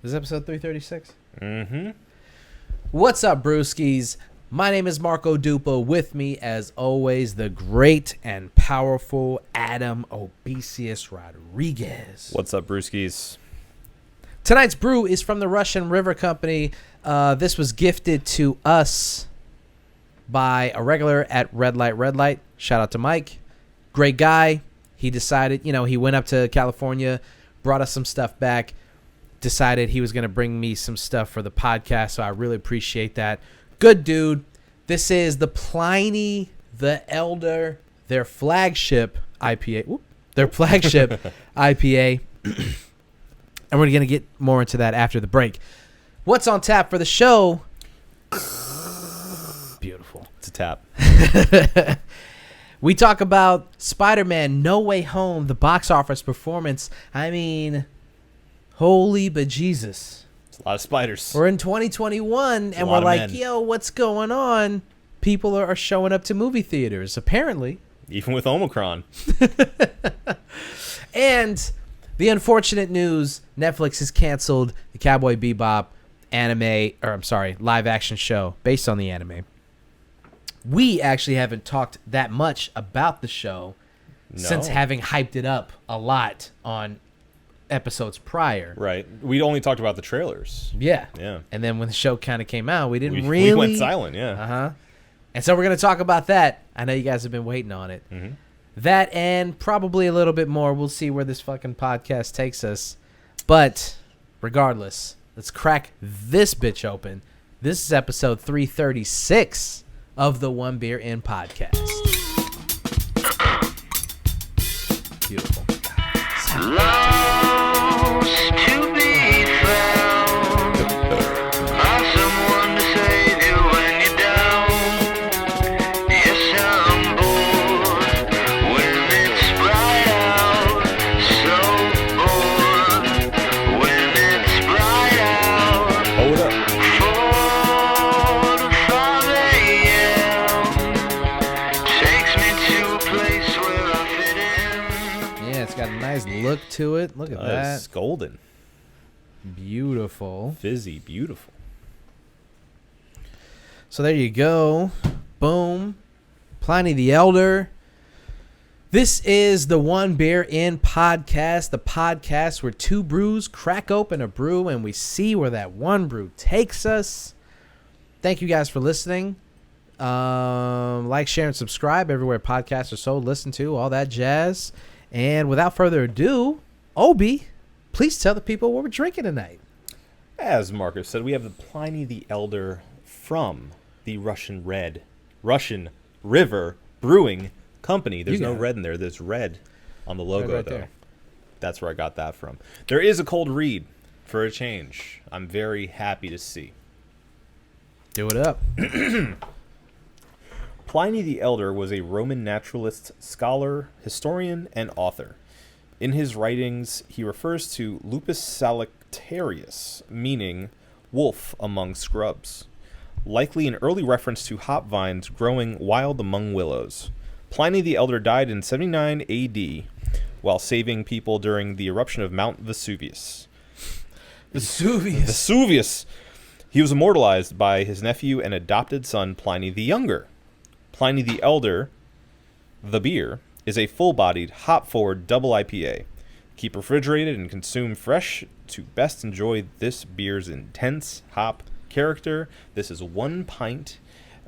This is episode 336? Mm-hmm. What's up, brewskis? My name is Marco Dupa. With me, as always, the great and powerful Adam Obesius Rodriguez. What's up, brewskis? Tonight's brew is from the Russian River Company. This was gifted to us by a regular at Red Light. Shout out to Mike. Great guy. He decided, he went up to California, brought us some stuff back, decided he was going to bring me some stuff for the podcast, so I really appreciate that. Good dude. This is the Pliny the Elder, their flagship IPA. IPA. And we're going to get more into that after the break. What's on tap for the show? Beautiful. It's a tap. We talk about Spiderman No Way Home, the box office performance. I mean, holy bejesus. It's a lot of spiders. We're in 2021, and we're like, yo, what's going on? People are showing up to movie theaters, apparently. Even with Omicron. And the unfortunate news, Netflix has canceled the Cowboy Bebop live action show based on the anime. We actually haven't talked that much about the show since having hyped it up a lot on episodes prior. Right. We only talked about the trailers. Yeah. Yeah. And then when the show kind of came out, we We went silent, yeah. Uh-huh. And so we're going to talk about that. I know you guys have been waiting on it. Mm-hmm. That and probably a little bit more. We'll see where this fucking podcast takes us. But regardless, let's crack this bitch open. This is episode 336 of the One Beer In podcast. Beautiful. Lost to be found by someone to save you when you're down. Yes, I'm bored when it's bright out. So bored when it's bright out. Hold up. 4 to 5 a.m. takes me to a place where I fit in. Yeah, it's got a nice look to it. Look at that. It's golden. Beautiful. Fizzy. Beautiful. So there you go. Boom. Pliny the Elder. This is the One Beer In podcast, the podcast where two brews crack open a brew and we see where that one brew takes us. Thank you guys for listening. Like, share, and subscribe everywhere podcasts are sold, listen to, all that jazz. And without further ado, Obi, please tell the people what we're drinking tonight. As Marcus said, we have the Pliny the Elder from the Russian River Brewing Company. There's no red in there. There's red on the logo, right though. there. That's where I got that from. There is a cold read for a change. I'm very happy to see. Do it up. Pliny the Elder was a Roman naturalist, scholar, historian, and author. In his writings, he refers to Lupus Salictarius, meaning wolf among scrubs, likely an early reference to hop vines growing wild among willows. Pliny the Elder died in 79 AD while saving people during the eruption of Mount Vesuvius. Vesuvius! He was immortalized by his nephew and adopted son, Pliny the Younger. Pliny the Elder, the beer, is a full-bodied, hop-forward double IPA. Keep refrigerated and consume fresh to best enjoy this beer's intense hop character. This is 1 pint.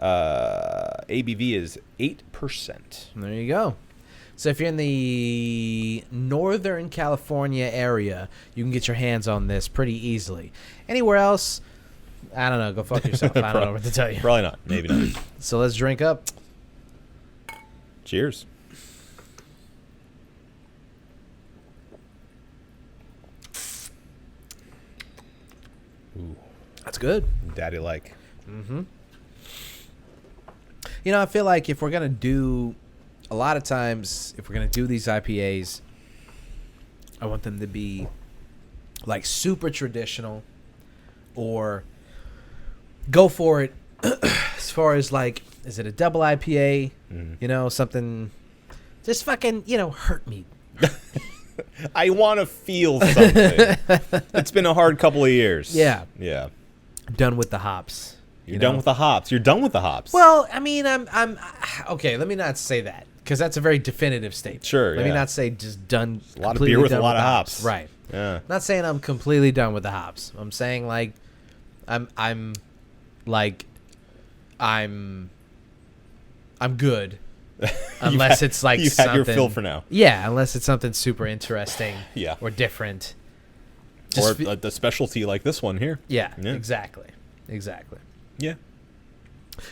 ABV is 8%. There you go. So if you're in the Northern California area, you can get your hands on this pretty easily. Anywhere else, I don't know. Go fuck yourself. I don't know what to tell you. Probably not. Maybe not. So let's drink up. Cheers. Ooh, That's good. daddy-like. Mm-hmm. I feel like if we're going to do, a lot of times, if we're going to do these IPAs, I want them to be like super traditional or go for it as far as like, is it a double IPA? Mm. Something just fucking, hurt me. I want to feel something. It's been a hard couple of years. Yeah. Yeah. Done with the hops. You're done with the hops. You're done with the hops. Well, I mean, I'm okay. Let me not say that because that's a very definitive statement. Sure. Let me not say just done. A lot of beer with a lot of hops. Right. Yeah. Not saying I'm completely done with the hops. I'm saying like, I'm good. Unless it's like you've something. had your fill for now. Yeah, unless it's something super interesting. Yeah. Or different. Or a specialty like this one here. Yeah. Yeah. Exactly. Yeah.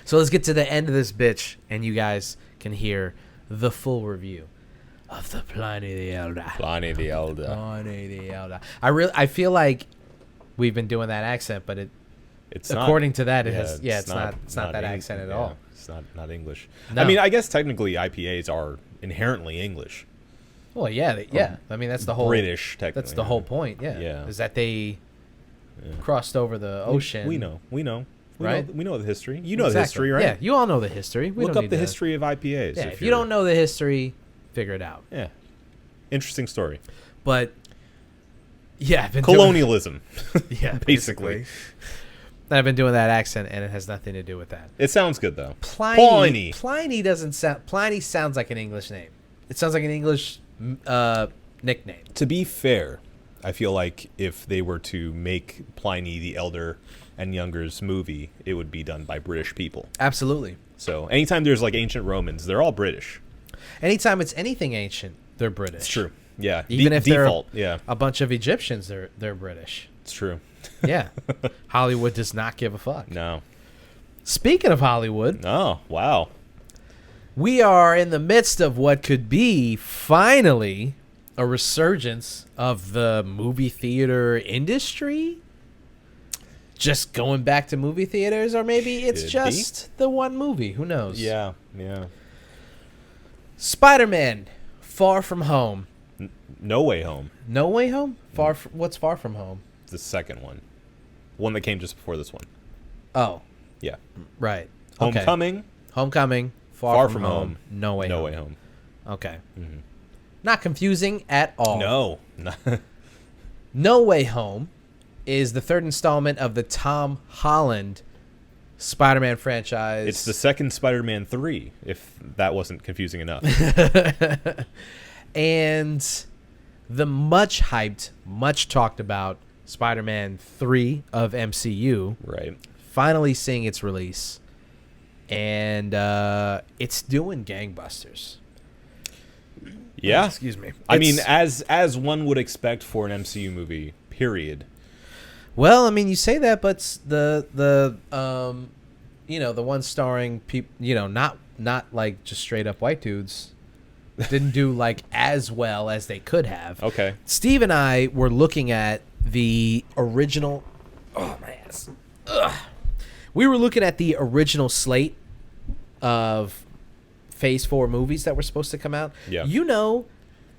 So let's get to the end of this bitch, and you guys can hear the full review of the Pliny the Elder. Pliny the Elder. Pliny the Elder. I feel like we've been doing that accent, but It's according to that, it's it's not that accent at all. It's not English. No. I mean, I guess technically IPAs are inherently English. Well, yeah. I mean, that's the whole British, technically. That's the whole point. Yeah. Yeah. Is that they crossed over the ocean? We know. Right? We know the history. You know the history, right? Yeah, you all know the history. We Look don't up need the to- history of IPAs. Yeah, if you don't know the history, figure it out. Yeah. Interesting story. But yeah, I've been Colonialism. Yeah, basically. I've been doing that accent, and it has nothing to do with that. It sounds good though. Pliny doesn't sound. Pliny sounds like an English name. It sounds like an English nickname. To be fair, I feel like if they were to make Pliny the Elder and Younger's movie, it would be done by British people. Absolutely. So anytime there's like ancient Romans, they're all British. Anytime it's anything ancient, they're British. It's true. Yeah. Even if default, they're a bunch of Egyptians, they're British. It's true. Yeah. Hollywood does not give a fuck. No. Speaking of Hollywood, Oh, wow. we are in the midst of what could be finally a resurgence of the movie theater industry. Just going back to movie theaters, or maybe it's Could just the one movie. Who knows? Yeah. Spider-Man, Far From Home. No Way Home. No Way Home? What's Far From Home? The second one. One that came just before this one. Oh, Yeah. right. Okay. Homecoming. Far From Home. No Way No Home. Way Home. Okay. Not confusing at all. No. No Way Home is the third installment of the Tom Holland Spider-Man franchise. It's the second Spider-Man 3, if that wasn't confusing enough. And the much hyped, much talked about Spider-Man 3 of MCU Right. finally seeing its release. And it's doing gangbusters. Yeah. Excuse me. I mean, as one would expect for an MCU movie, period. Well, I mean, you say that, but the one starring people, not like just straight up white dudes, didn't do like as well as they could have. Okay. Steve and I were looking at the original. Oh my ass! Ugh. We were looking at the original slate of Phase 4 movies that were supposed to come out. Yeah.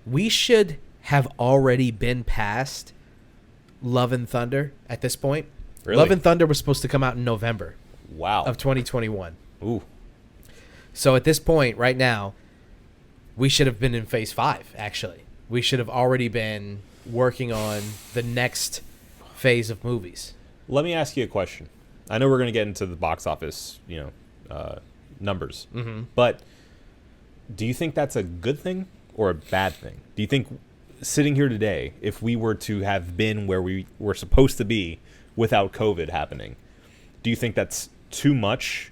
We should have already been past Love and Thunder at this point. Really? Love and Thunder was supposed to come out in November Wow. of 2021. Ooh. So at this point, right now, we should have been in Phase 5, actually. We should have already been working on the next phase of movies. Let me ask you a question. I know we're going to get into the box office, numbers. Mm-hmm. But do you think that's a good thing or a bad thing? Do you think sitting here today, if we were to have been where we were supposed to be without COVID happening, do you think that's too much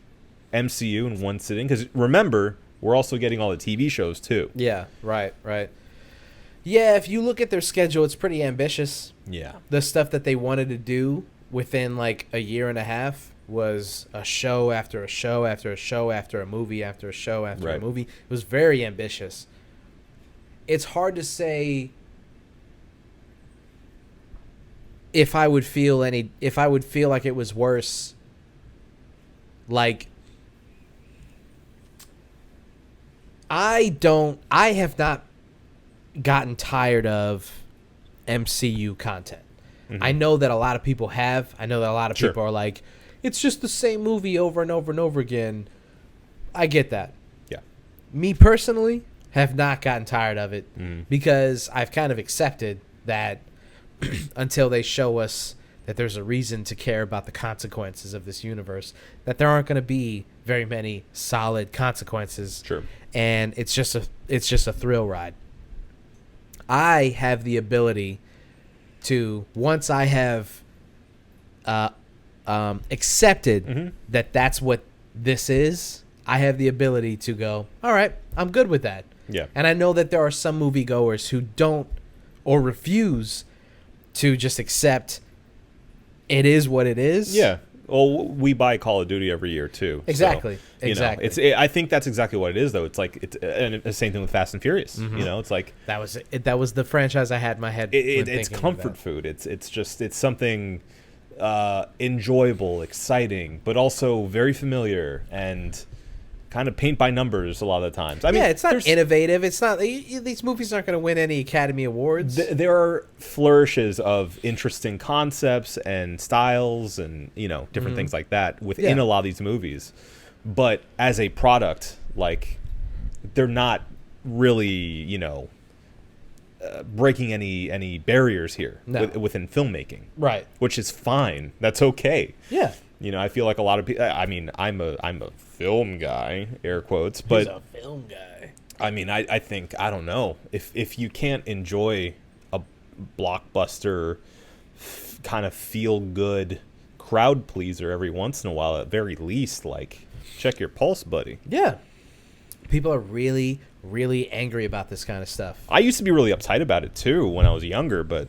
MCU in one sitting? Because remember, we're also getting all the TV shows too. Yeah, right. Yeah, if you look at their schedule, it's pretty ambitious. Yeah. The stuff that they wanted to do within like a year and a half was a show after a show after a show after a movie after a show after a movie. It was very ambitious. It's hard to say if I would feel like it was worse. Like, I have not gotten tired of MCU content. Mm-hmm. I know that a lot of people have. I know that a lot of people are like, it's just the same movie over and over and over again. I get that. Yeah. Me personally, have not gotten tired of it because I've kind of accepted that until they show us that there's a reason to care about the consequences of this universe, that there aren't going to be very many solid consequences. Sure. And it's just a thrill ride. I have the ability to, once I have accepted that that's what this is, I have the ability to go, all right, I'm good with that. Yeah. And I know that there are some moviegoers who don't or refuse to just accept it is what it is. Yeah. Well, we buy Call of Duty every year too. Exactly. So, Exactly. I think that's exactly what it is, though. It's like and the same thing with Fast and Furious. You know, it's like that was the franchise I had in my head. it's comfort food. It's something enjoyable, exciting, but also very familiar and kind of paint by numbers a lot of the times. I mean, it's not innovative. It's not. These movies aren't going to win any Academy Awards. There are flourishes of interesting concepts and styles and, different things like that within a lot of these movies. But as a product, like, they're not really, breaking any barriers here within filmmaking. Right. Which is fine. That's okay. Yeah. I feel like a lot of people. I mean, I'm a film guy, air quotes, but he's a film guy. I mean, I think, I don't know, if you can't enjoy a blockbuster kind of feel good crowd pleaser every once in a while, at very least, like, check your pulse, buddy. Yeah. People are really, really angry about this kind of stuff. I used to be really uptight about it too when I was younger, but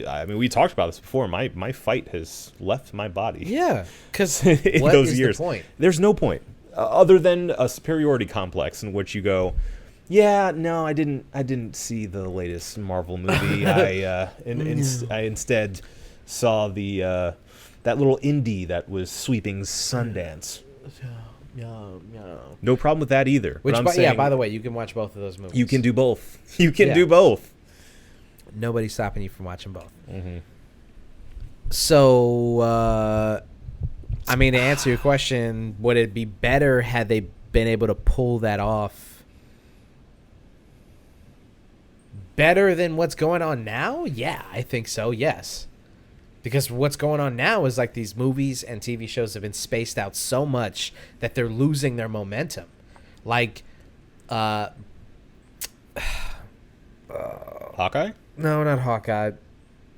I mean, we talked about this before. My fight has left my body. Yeah, because in what those is years, the point? There's no point other than a superiority complex in which you go, yeah, no, I didn't see the latest Marvel movie. I instead saw the that little indie that was sweeping Sundance. No problem with that either. Which, by the way, you can watch both of those movies. You can do both. You can do both. Nobody's stopping you from watching both. So, I mean, to answer your question, would it be better had they been able to pull that off better than what's going on now? Yeah, I think so, yes. Because what's going on now is like these movies and TV shows have been spaced out so much that they're losing their momentum. Like, Hawkeye? No, not Hawkeye.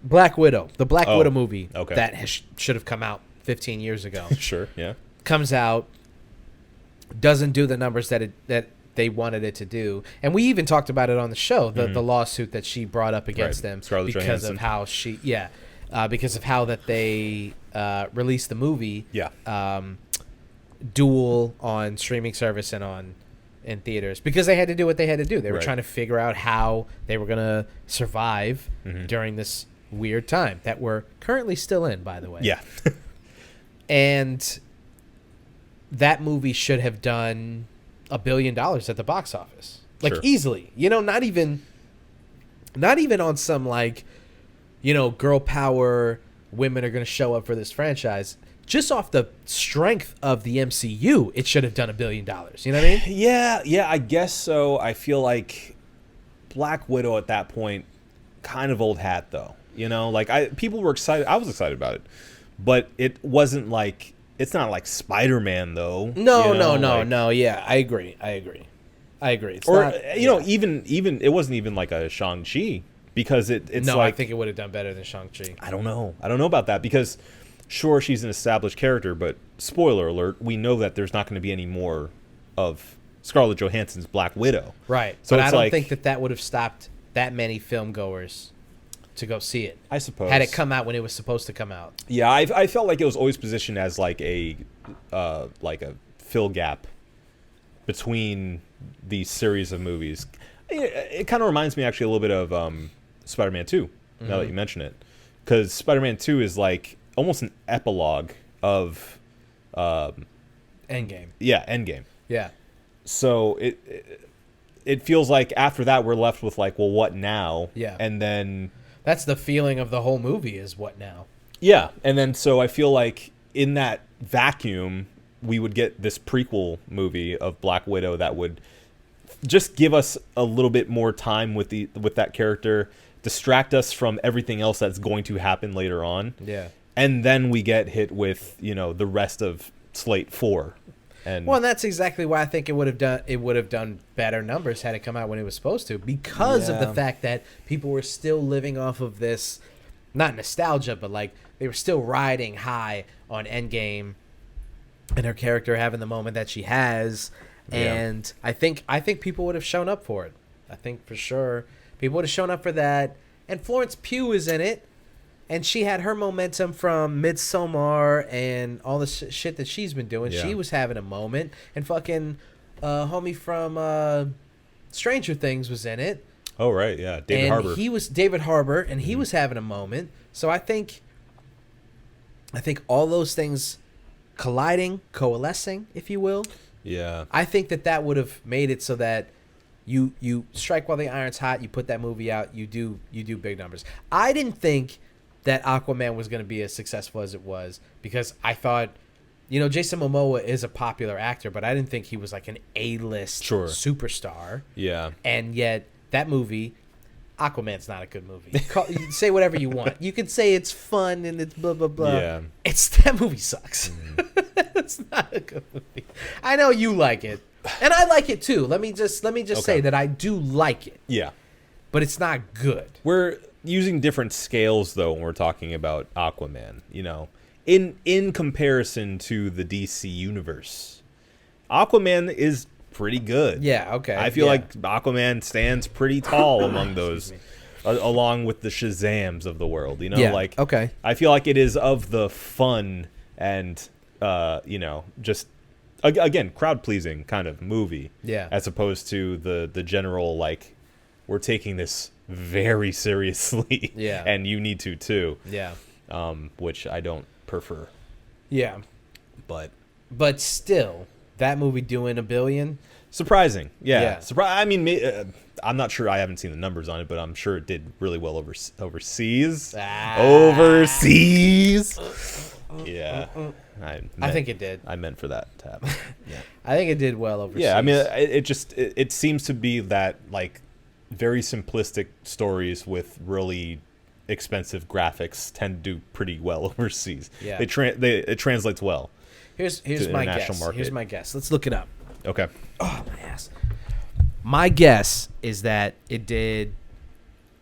Black Widow. The Black Widow movie that should have come out 15 years ago. Sure, yeah. Comes out, doesn't do the numbers that they wanted it to do. And we even talked about it on the show, the lawsuit that she brought up against them Scarlett because Johansson. of how because of how that they released the movie dual on streaming service and in theaters because they had to do what they had to do. They were trying to figure out how they were going to survive during this weird time that we're currently still in, by the way. Yeah. And that movie should have done $1 billion at the box office. Like, easily. Not even on some, like, girl power, women are going to show up for this franchise. Just off the strength of the MCU, it should have done $1 billion. You know what I mean? Yeah, I guess so. I feel like Black Widow at that point, kind of old hat though. People were excited. I was excited about it, but it wasn't like, it's not like Spiderman though. No. Yeah, I agree. It's even it wasn't even like a Shang-Chi because it's no. like, I think it would have done better than Shang-Chi. I don't know about that because. Sure, she's an established character, but spoiler alert, we know that there's not going to be any more of Scarlett Johansson's Black Widow. Right. So but I don't think that would have stopped that many film goers to go see it. I suppose. Had it come out when it was supposed to come out. Yeah, I felt like it was always positioned as like a fill gap between these series of movies. It kind of reminds me actually a little bit of Spider-Man 2, now that you mention it. Because Spider-Man 2 is like almost an epilogue of Endgame. Yeah, Endgame. Yeah. So it feels like after that we're left with like, well, what now? Yeah. And then that's the feeling of the whole movie is what now? Yeah. And then so I feel like in that vacuum we would get this prequel movie of Black Widow that would just give us a little bit more time with that character, distract us from everything else that's going to happen later on. Yeah. And then we get hit with, the rest of Slate 4. And that's exactly why I think it would have done better numbers had it come out when it was supposed to, because of the fact that people were still living off of this, not nostalgia, but like they were still riding high on Endgame and her character having the moment that she has. And I think people would have shown up for it. I think for sure people would have shown up for that. And Florence Pugh is in it. And she had her momentum from Midsommar and all the shit that she's been doing. Yeah. She was having a moment. And fucking homie from Stranger Things was in it. Oh, right, yeah. David Harbour. He was David Harbour, and he was having a moment. So I think all those things colliding, coalescing, if you will. Yeah. I think that would have made it so that you strike while the iron's hot. You put that movie out. You do big numbers. I didn't think that Aquaman was going to be as successful as it was, because I thought, Jason Momoa is a popular actor, but I didn't think he was like an A-list superstar. Yeah. And yet that movie, Aquaman's not a good movie. You say whatever you want. You could say it's fun and it's blah, blah, blah. Yeah. That movie sucks. It's not a good movie. I know you like it. And I like it too. Let me just say that I do like it. Yeah. But it's not good. We're using different scales though when we're talking about Aquaman, in comparison to the DC universe. Aquaman is pretty good. Yeah, okay. I feel like Aquaman stands pretty tall among those, along with the Shazams of the world, okay. I feel like it is of the fun and just again, crowd pleasing kind of movie. Yeah. As opposed to the general, like, we're taking this very seriously. Yeah. And you need to too. Yeah. Which I don't prefer. Yeah. But still, that movie doing $1 billion. Surprising. Yeah. Yeah. I mean, I'm not sure. I haven't seen the numbers on it, but I'm sure it did really well overseas. Overseas. Yeah. I think it did. I meant for that to happen. Yeah. I think it did well overseas. Yeah, I mean, it seems to be that, like, very simplistic stories with really expensive graphics tend to do pretty well overseas. Yeah. It translates well. Here's to the my international guess. market. Here's my guess. Let's look it up. Okay. Oh, my ass. My guess is that it did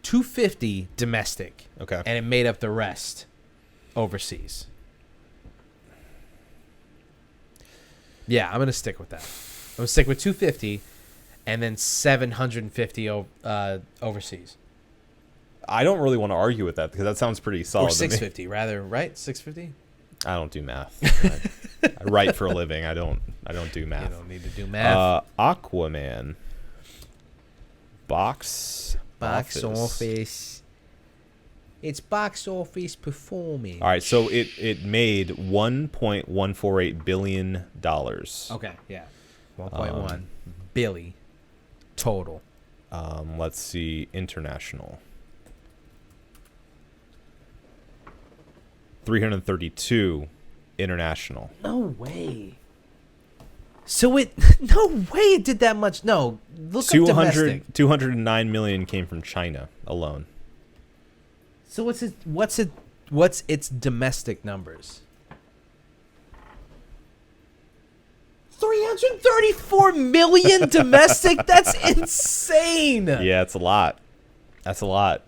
$250 domestic. Okay. And it made up the rest overseas. Yeah, I'm gonna stick with that. I'm gonna stick with 250, and then 750 overseas, I don't really want to argue with that because that sounds pretty solid. or to me. 650 rather, right? 650. I don't do math. I write for a living. I don't do math. You don't need to do math. Aquaman. Box office. It's box office performing. All right, so it made $1.148 billion. Okay, yeah, 1.1 billion total. Let's see, international. 332 international. No way. So no way it did that much. No, look up domestic. 209 million came from China alone. So what's its domestic numbers? 334 million domestic? That's insane. Yeah, it's a lot. That's a lot.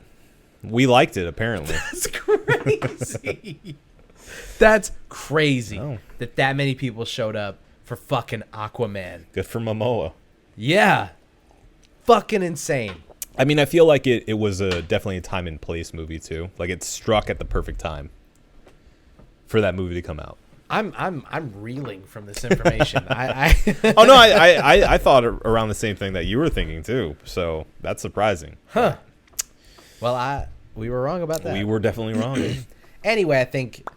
We liked it, apparently. That's crazy. That's crazy Oh. that many people showed up for fucking Aquaman. Good for Momoa. Yeah. Fucking insane. I mean, I feel like it was definitely a time and place movie too. Like, it struck at the perfect time for that movie to come out. I'm reeling from this information. Oh no, I thought around the same thing that you were thinking too. So that's surprising. Huh. Well, we were wrong about that. We were definitely wrong. Anyway, I think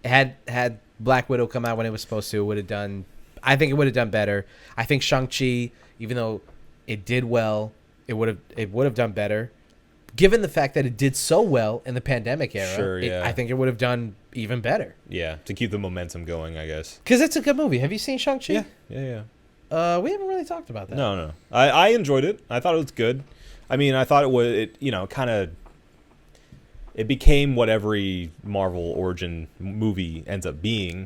had Black Widow come out when it was supposed to, it would have done. I think it would have done better. I think Shang-Chi, even though it did well, it would have done better. Given the fact that it did so well in the pandemic era, Sure, yeah. I think it would have done even better. Yeah, to keep the momentum going, I guess. Because it's a good movie. Have you seen Shang-Chi? Yeah. We haven't really talked about that. No. I enjoyed it. I thought it was good. I mean, I thought it became what every Marvel origin movie ends up being.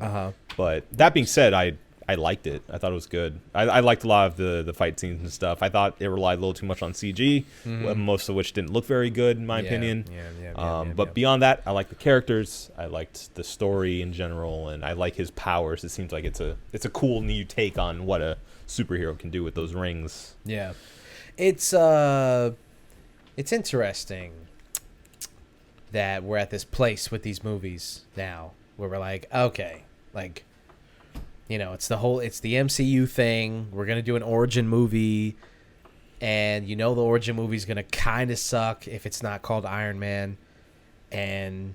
But that being said, I liked it. I thought it was good. I liked a lot of the fight scenes and stuff. I thought it relied a little too much on CG, most of which didn't look very good in my opinion. But beyond that, I liked the characters. I liked the story in general, and I like his powers. It seems like it's a cool new take on what a superhero can do with those rings. Yeah, it's interesting that we're at this place with these movies now where we're like, okay, like, you know, it's the MCU thing. We're going to do an origin movie, and the origin movie is going to kind of suck if it's not called Iron Man, and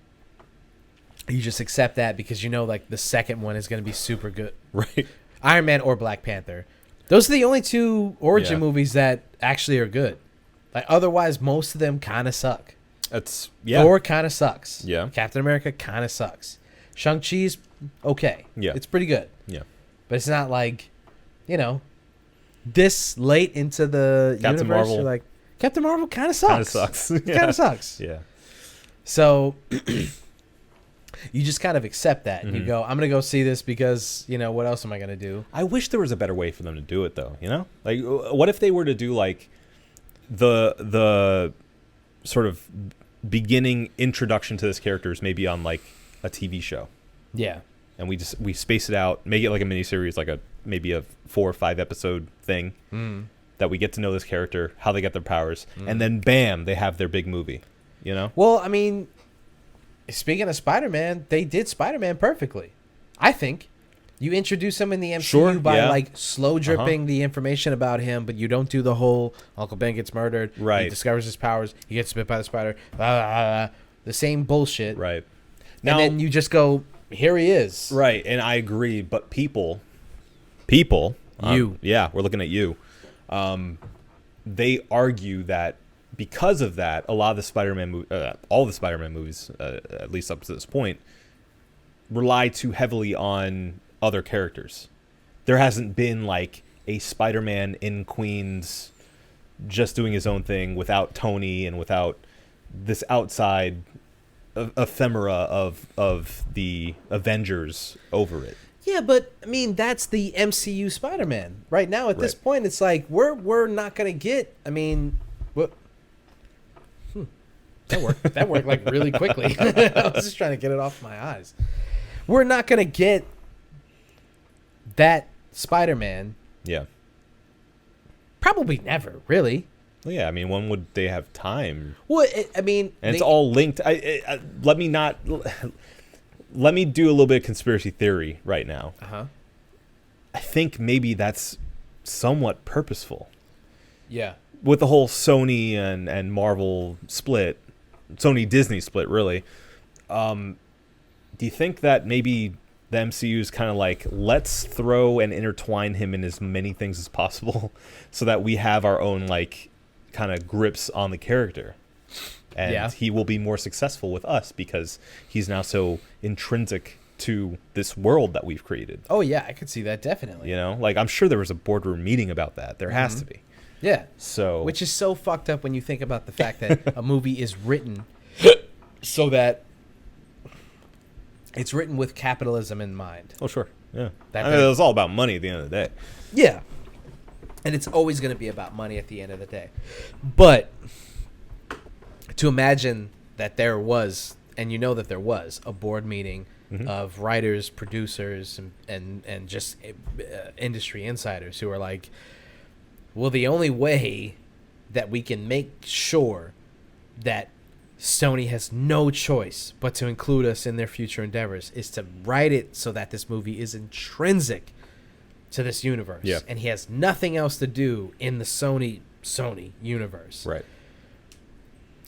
you just accept that because like the second one is going to be super good. Right. Iron Man or Black Panther. Those are the only two origin movies that actually are good. Like, otherwise, most of them kind of suck. Thor kind of sucks. Yeah. Captain America kind of sucks. Shang-Chi's okay. Yeah. It's pretty good. Yeah. But it's not like, this late into the Captain universe, Marvel. you're like, Captain Marvel kind of sucks. Kind of sucks. Yeah. So you just kind of accept that. And you go, I'm going to go see this because, what else am I going to do? I wish there was a better way for them to do it, though. Like, what if they were to do, like, the sort of beginning introduction to this character is maybe on, like, a TV show. Yeah. And we space it out, make it like a miniseries, like maybe a 4 or 5 episode thing that we get to know this character, how they get their powers, and then bam, they have their big movie. Well, I mean, speaking of Spider-Man, they did Spider-Man perfectly. I think you introduce him in the MCU by like slow dripping the information about him, but you don't do the whole Uncle Ben gets murdered, right? He discovers his powers, he gets bit by the spider, the same bullshit, right? Now, and then you just go, here he is. Right, and I agree, but people, you. Yeah, we're looking at you. They argue that because of that, a lot of the Spider-Man all the Spider-Man movies, at least up to this point, rely too heavily on other characters. There hasn't been like a Spider-Man in Queens just doing his own thing without Tony and without this outside ephemera of the Avengers over it. Yeah, but I mean that's the MCU Spider-Man. Right now at this point it's like we're not going to get, I mean, what that worked like really quickly. I was just trying to get it off my eyes. We're not going to get that Spider-Man. Yeah. Probably never, really. Well, yeah, I mean, when would they have time? Well, I mean... And it's all linked. Let me do a little bit of conspiracy theory right now. Uh-huh. I think maybe that's somewhat purposeful. Yeah. With the whole Sony and Marvel split, Sony-Disney split, really. Do you think that maybe the MCU is kind of like, let's throw and intertwine him in as many things as possible so that we have our own, like, kind of grips on the character, and he will be more successful with us because he's now so intrinsic to this world that we've created. Oh yeah, I could see that definitely. Like I'm sure there was a boardroom meeting about that. There has to be. Yeah. So, which is so fucked up when you think about the fact that a movie is written so that it's written with capitalism in mind. Oh sure, yeah. It's all about money at the end of the day. Yeah. And it's always going to be about money at the end of the day. But to imagine that there was, and that there was, a board meeting of writers, producers, and just industry insiders who are like, well, the only way that we can make sure that Sony has no choice but to include us in their future endeavors is to write it so that this movie is intrinsic to this universe, and he has nothing else to do in the Sony universe, right?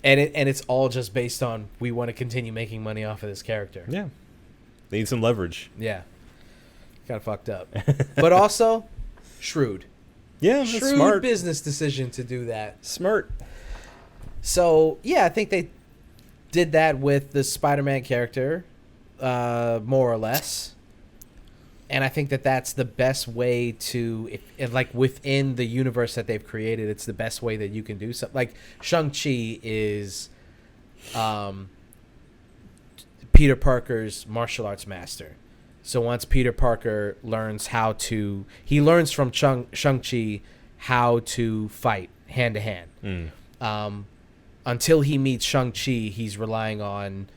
And it's all just based on we want to continue making money off of this character. Yeah, they need some leverage. Yeah, kind of fucked up, but also shrewd. Yeah, shrewd smart business decision to do that. Smart. So yeah, I think they did that with the Spider-Man character, more or less. And I think that that's the best way to, like within the universe that they've created, it's the best way that you can do something. Like Shang-Chi is Peter Parker's martial arts master. So once Peter Parker learns he learns from Shang-Chi how to fight hand to hand. Until he meets Shang-Chi, he's relying on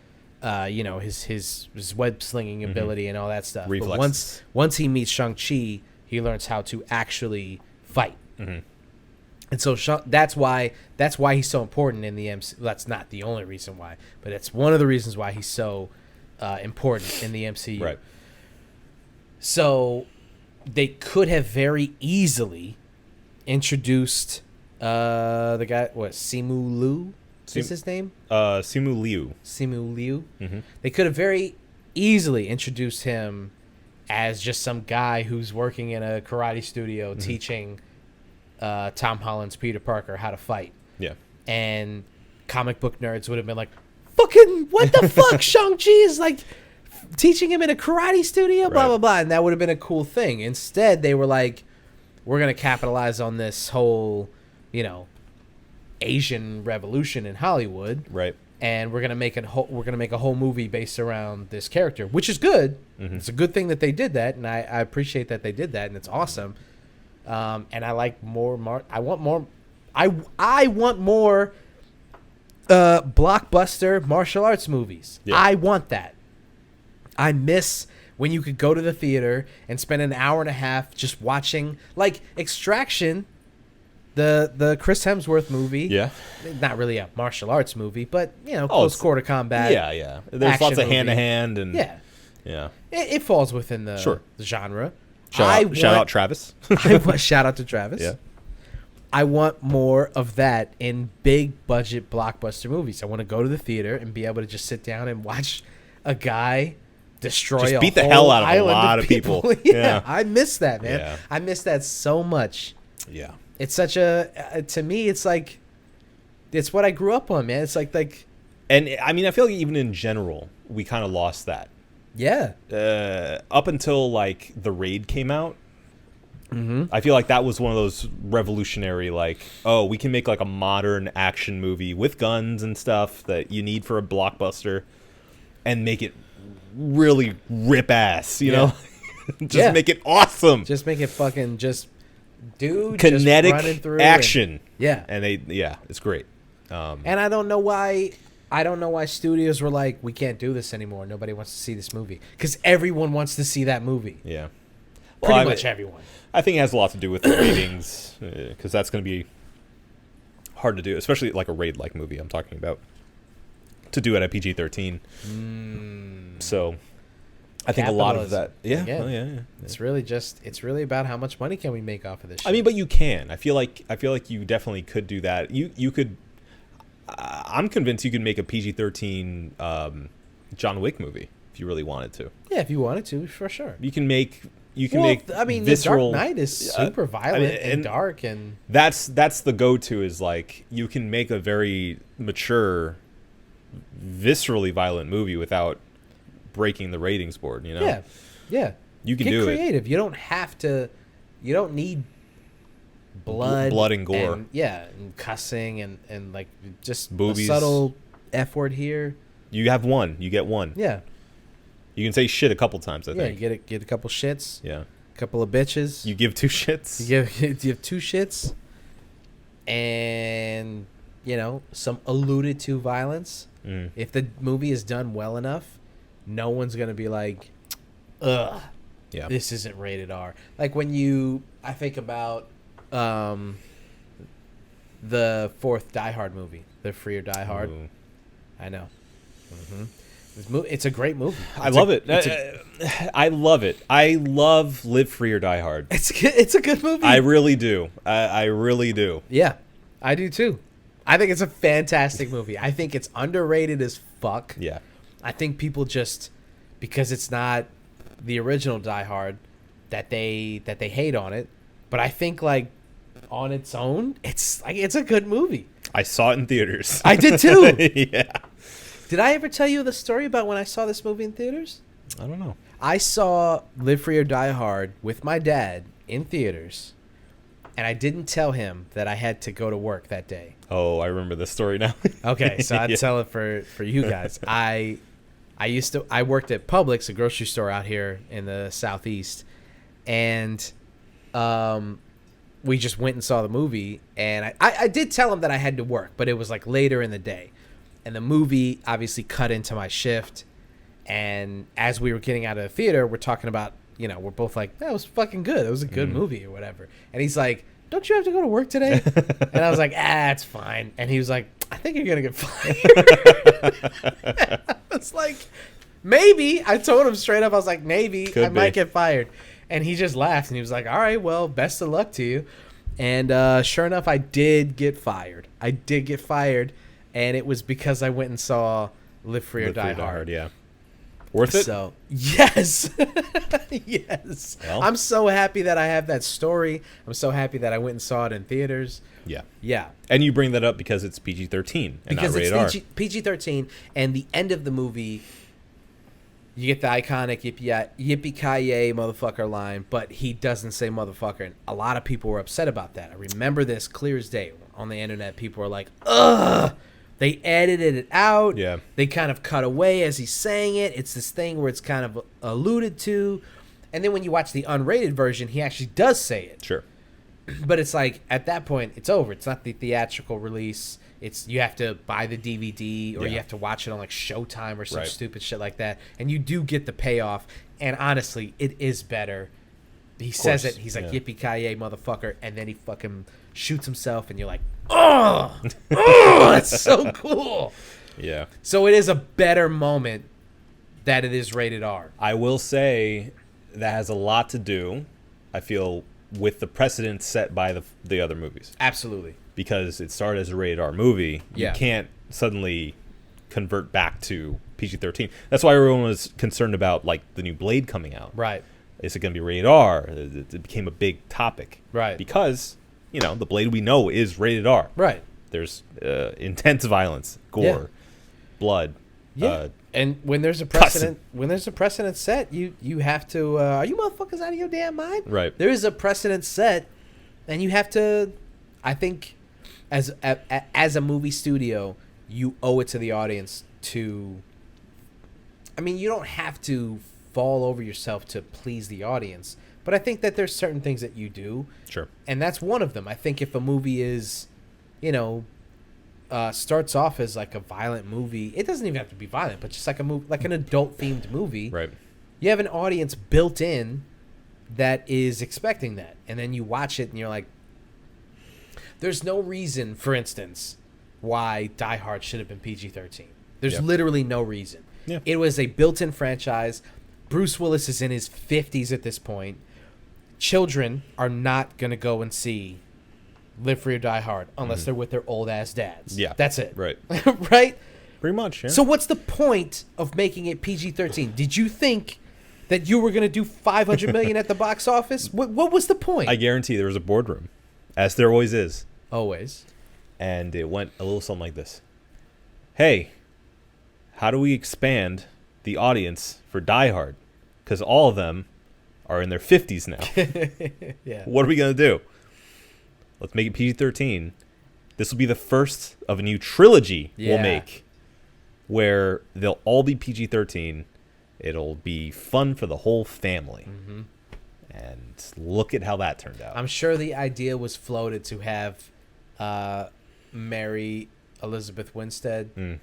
his web slinging ability and all that stuff. Reflexes. But once he meets Shang-Chi, he learns how to actually fight. And so that's why he's so important in the MCU. That's not the only reason why, but it's one of the reasons why he's so important in the MCU. Right. So they could have very easily introduced the guy, Simu Liu is his name? Simu Liu. Simu Liu. They could have very easily introduced him as just some guy who's working in a karate studio teaching Tom Holland's Peter Parker how to fight. Yeah. And comic book nerds would have been like, fucking, what the fuck? Shang-Chi is like teaching him in a karate studio, blah, Right. blah, blah. And that would have been a cool thing. Instead, they were like, we're going to capitalize on this whole, Asian revolution in Hollywood. Right. And we're gonna make a whole movie based around this character, which is good. It's a good thing that they did that, and I appreciate that they did that, and it's awesome. And I like more. I want more. I want more blockbuster martial arts movies. Yeah. I want that. I miss when you could go to the theater and spend an hour and a half just watching, like Extraction. The Chris Hemsworth movie. Yeah. Not really a martial arts movie, but, close quarter combat. Yeah. There's lots of hand-to-hand and... Yeah. Yeah. It falls within the genre. Shout out Travis. Shout out to Travis. Yeah. I want more of that in big budget blockbuster movies. I want to go to the theater and be able to just sit down and watch a guy destroy Just a beat the whole hell out of a island lot of people. Yeah, I miss that, man. Yeah. I miss that so much. Yeah. It's such to me, it's like, it's what I grew up on, man. It's like, And I mean, I feel like even in general, we kind of lost that. yeah. Up until like The Raid came out, I feel like that was one of those revolutionary, like, oh, we can make like a modern action movie with guns and stuff that you need for a blockbuster and make it really rip ass, you know? Just make it awesome. Just make it fucking dude, Kinetic just running through action. And it's great. And I don't know why studios were like, we can't do this anymore. Nobody wants to see this movie because everyone wants to see that movie. Yeah, Pretty much everyone. I think it has a lot to do with the ratings because that's going to be hard to do, especially like a Raid-like movie. I'm talking about to do it at PG-13. So I think a lot of that. Yeah. Again, Yeah. It's really about how much money can we make off of this shit. I mean, but you can. I feel like you definitely could do that. You could. I'm convinced you could make a PG-13 John Wick movie if you really wanted to. Yeah, if you wanted to, for sure. You can make. I mean, visceral. The Dark Knight is super violent and dark, and that's the go-to is like you can make a very mature, viscerally violent movie without breaking the ratings board. You know. Yeah. You can Get do creative. You don't have to. You don't need blood and gore. And cussing and like just Boobies. a subtle F word here. You have one. You get one. Yeah. You can say shit a couple times. I think. You get a couple shits. Yeah. A couple of bitches. You give 2 shits. You have 2 shits, and some alluded to violence. If the movie is done well enough, no one's gonna be like, ugh. Yeah. This isn't rated R. Like when I think about the 4th Die Hard movie, the Free or Die Hard. Ooh. I know. It's a great movie. I love it. I love it. I love Live Free or Die Hard. It's a good movie. I really do. I really do. Yeah, I do too. I think it's a fantastic movie. I think it's underrated as fuck. Yeah. I think people just, because it's not the original Die Hard, that they hate on it. But I think like on its own, it's a good movie. I saw it in theaters. I did too. Yeah. Did I ever tell you the story about when I saw this movie in theaters? I don't know. I saw Live Free or Die Hard with my dad in theaters, and I didn't tell him that I had to go to work that day. Oh, I remember this story now. Okay, so I'd Yeah. tell it for you guys. I worked at Publix, a grocery store out here in the southeast, and we just went and saw the movie, and I did tell him that I had to work, but it was like later in the day, and the movie obviously cut into my shift, and as we were getting out of the theater, we're talking about, we're both like, that was fucking good, it was a good movie or whatever, and he's like, don't you have to go to work today? And I was like, it's fine. And he was like, I think you're going to get fired. I was like, maybe. I told him straight up, I was like, maybe I might get fired. And he just laughed, and he was like, all right, well, best of luck to you. And sure enough, I did get fired. And it was because I went and saw Live Free or Die Hard. Yeah. Worth it? So, yes. Yes. Well. I'm so happy that I have that story. I'm so happy that I went and saw it in theaters. Yeah. Yeah. And you bring that up because it's PG-13 and Because not rated R. it's PG-13, and the end of the movie, you get the iconic yippee-ki-yay motherfucker line, but he doesn't say motherfucker, and a lot of people were upset about that. I remember this clear as day. On the internet, people were like, ugh! They edited it out. Yeah. They kind of cut away as he's saying it. It's this thing where it's kind of alluded to. And then when you watch the unrated version, he actually does say it. Sure. But it's like, at that point, it's over. It's not the theatrical release. It's you have to buy the DVD or you have to watch it on like Showtime or some stupid shit like that. And you do get the payoff. And honestly, it is better. He says it. He's like, yippee-ki-yay, motherfucker. And then he fucking shoots himself. And you're like, oh, that's so cool. Yeah. So it is a better moment that it is rated R. I will say that has a lot to do, I feel, with the precedent set by the other movies. Absolutely. Because it started as a rated R movie. Yeah. You can't suddenly convert back to PG-13. That's why everyone was concerned about, like, the new Blade coming out. Right. Is it going to be rated R? It became a big topic. Right. Because, the Blade we know is rated R. Right. There's intense violence, gore, blood. Yeah. And when there's a precedent set, you have to are you motherfuckers out of your damn mind? Right. There is a precedent set, and you have to, I think, as a movie studio, you owe it to the audience to, I mean, you don't have to fall over yourself to please the audience, but I think that there's certain things that you do. Sure. And that's one of them. I think if a movie is, starts off as like a violent movie, it doesn't even have to be violent, but just like a movie, like an adult themed movie. Right. You have an audience built in that is expecting that, and then you watch it and you're like, there's no reason, for instance, why Die Hard should have been PG-13. There's literally no reason. Yeah. It was a built-in franchise. Bruce Willis is in his 50s at this point. Children are not going to go and see Live Free or Die Hard unless they're with their old-ass dads. Yeah. That's it. Right. Right? Pretty much, yeah. So what's the point of making it PG-13? Did you think that you were going to do $500 million at the box office? What was the point? I guarantee there was a boardroom, as there always is. Always. And it went a little something like this. Hey, how do we expand the audience for Die Hard? Because all of them are in their 50s now. Yeah. What are we going to do? Let's make it PG-13. This will be the first of a new trilogy we'll make where they'll all be PG-13. It'll be fun for the whole family. Mm-hmm. And look at how that turned out. I'm sure the idea was floated to have Mary Elizabeth Winstead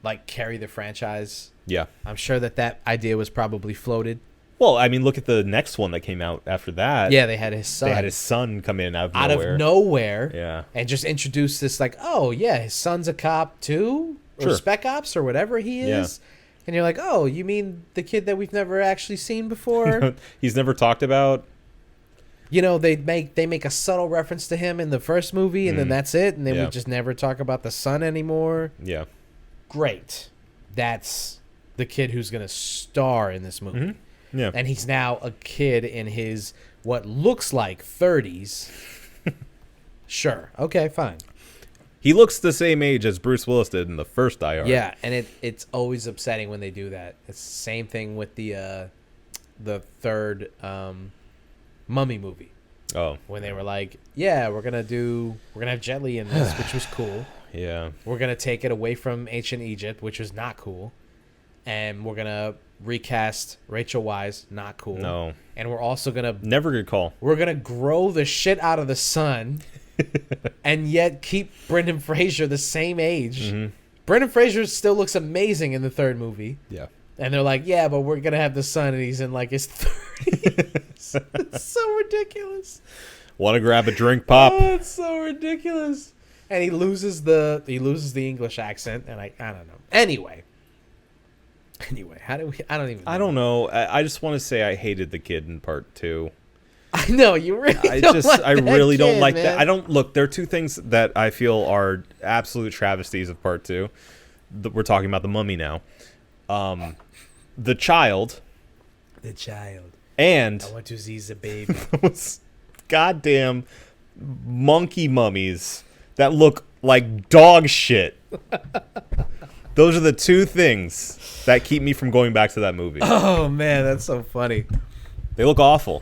like carry the franchise. Yeah. I'm sure that idea was probably floated. Well, I mean, look at the next one that came out after that. Yeah, they had his son. They had his son come in out of nowhere. Yeah. And just introduce this like, oh, yeah, his son's a cop too? Or Spec Ops or whatever he is. Yeah. And you're like, oh, you mean the kid that we've never actually seen before? He's never talked about. They make a subtle reference to him in the first movie, and then that's it. And then we just never talk about the son anymore. Yeah. Great. That's the kid who's going to star in this movie. Mm-hmm. Yeah. And he's now a kid in his what looks like 30s. Sure. Okay, fine. He looks the same age as Bruce Willis did in the first Die Hard. Yeah, and it's always upsetting when they do that. It's the same thing with the third Mummy movie. Oh. When they were like, yeah, we're gonna have Jet Li in this, which was cool. Yeah. We're gonna take it away from ancient Egypt, which was not cool, and we're gonna recast Rachel Weisz, not cool. No. And we're also gonna Never good call. we're gonna grow the shit out of the sun, and yet keep Brendan Fraser the same age. Mm-hmm. Brendan Fraser still looks amazing in the third movie. Yeah. And they're like, yeah, but we're gonna have the son, and he's in like his 30s. It's so ridiculous. Want to grab a drink, Pop? Oh, it's so ridiculous. And he loses the English accent, and I don't know. Anyway, how do we? I don't even. I don't know. I just want to say I hated the kid in part 2. I know you really. I don't like really don't kid, like man. that. I don't look. There are two things that I feel are absolute travesties of part 2. We're talking about the Mummy now. The child. The child. And I want to see the baby. those goddamn monkey mummies that look like dog shit. Those are the two things that keep me from going back to that movie. Oh man, that's so funny. They look awful.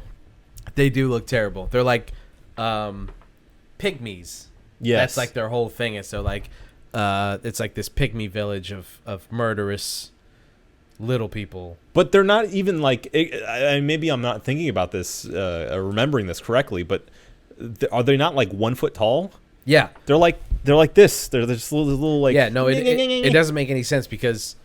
They do look terrible. They're like pygmies. Yes. That's like their whole thing. Is they're like it's like this pygmy village of murderous little people. But they're not even like maybe I'm not thinking about this or remembering this correctly, but are they not like 1 foot tall? Yeah. They're like this. They're just little like Yeah, no, it doesn't make any sense because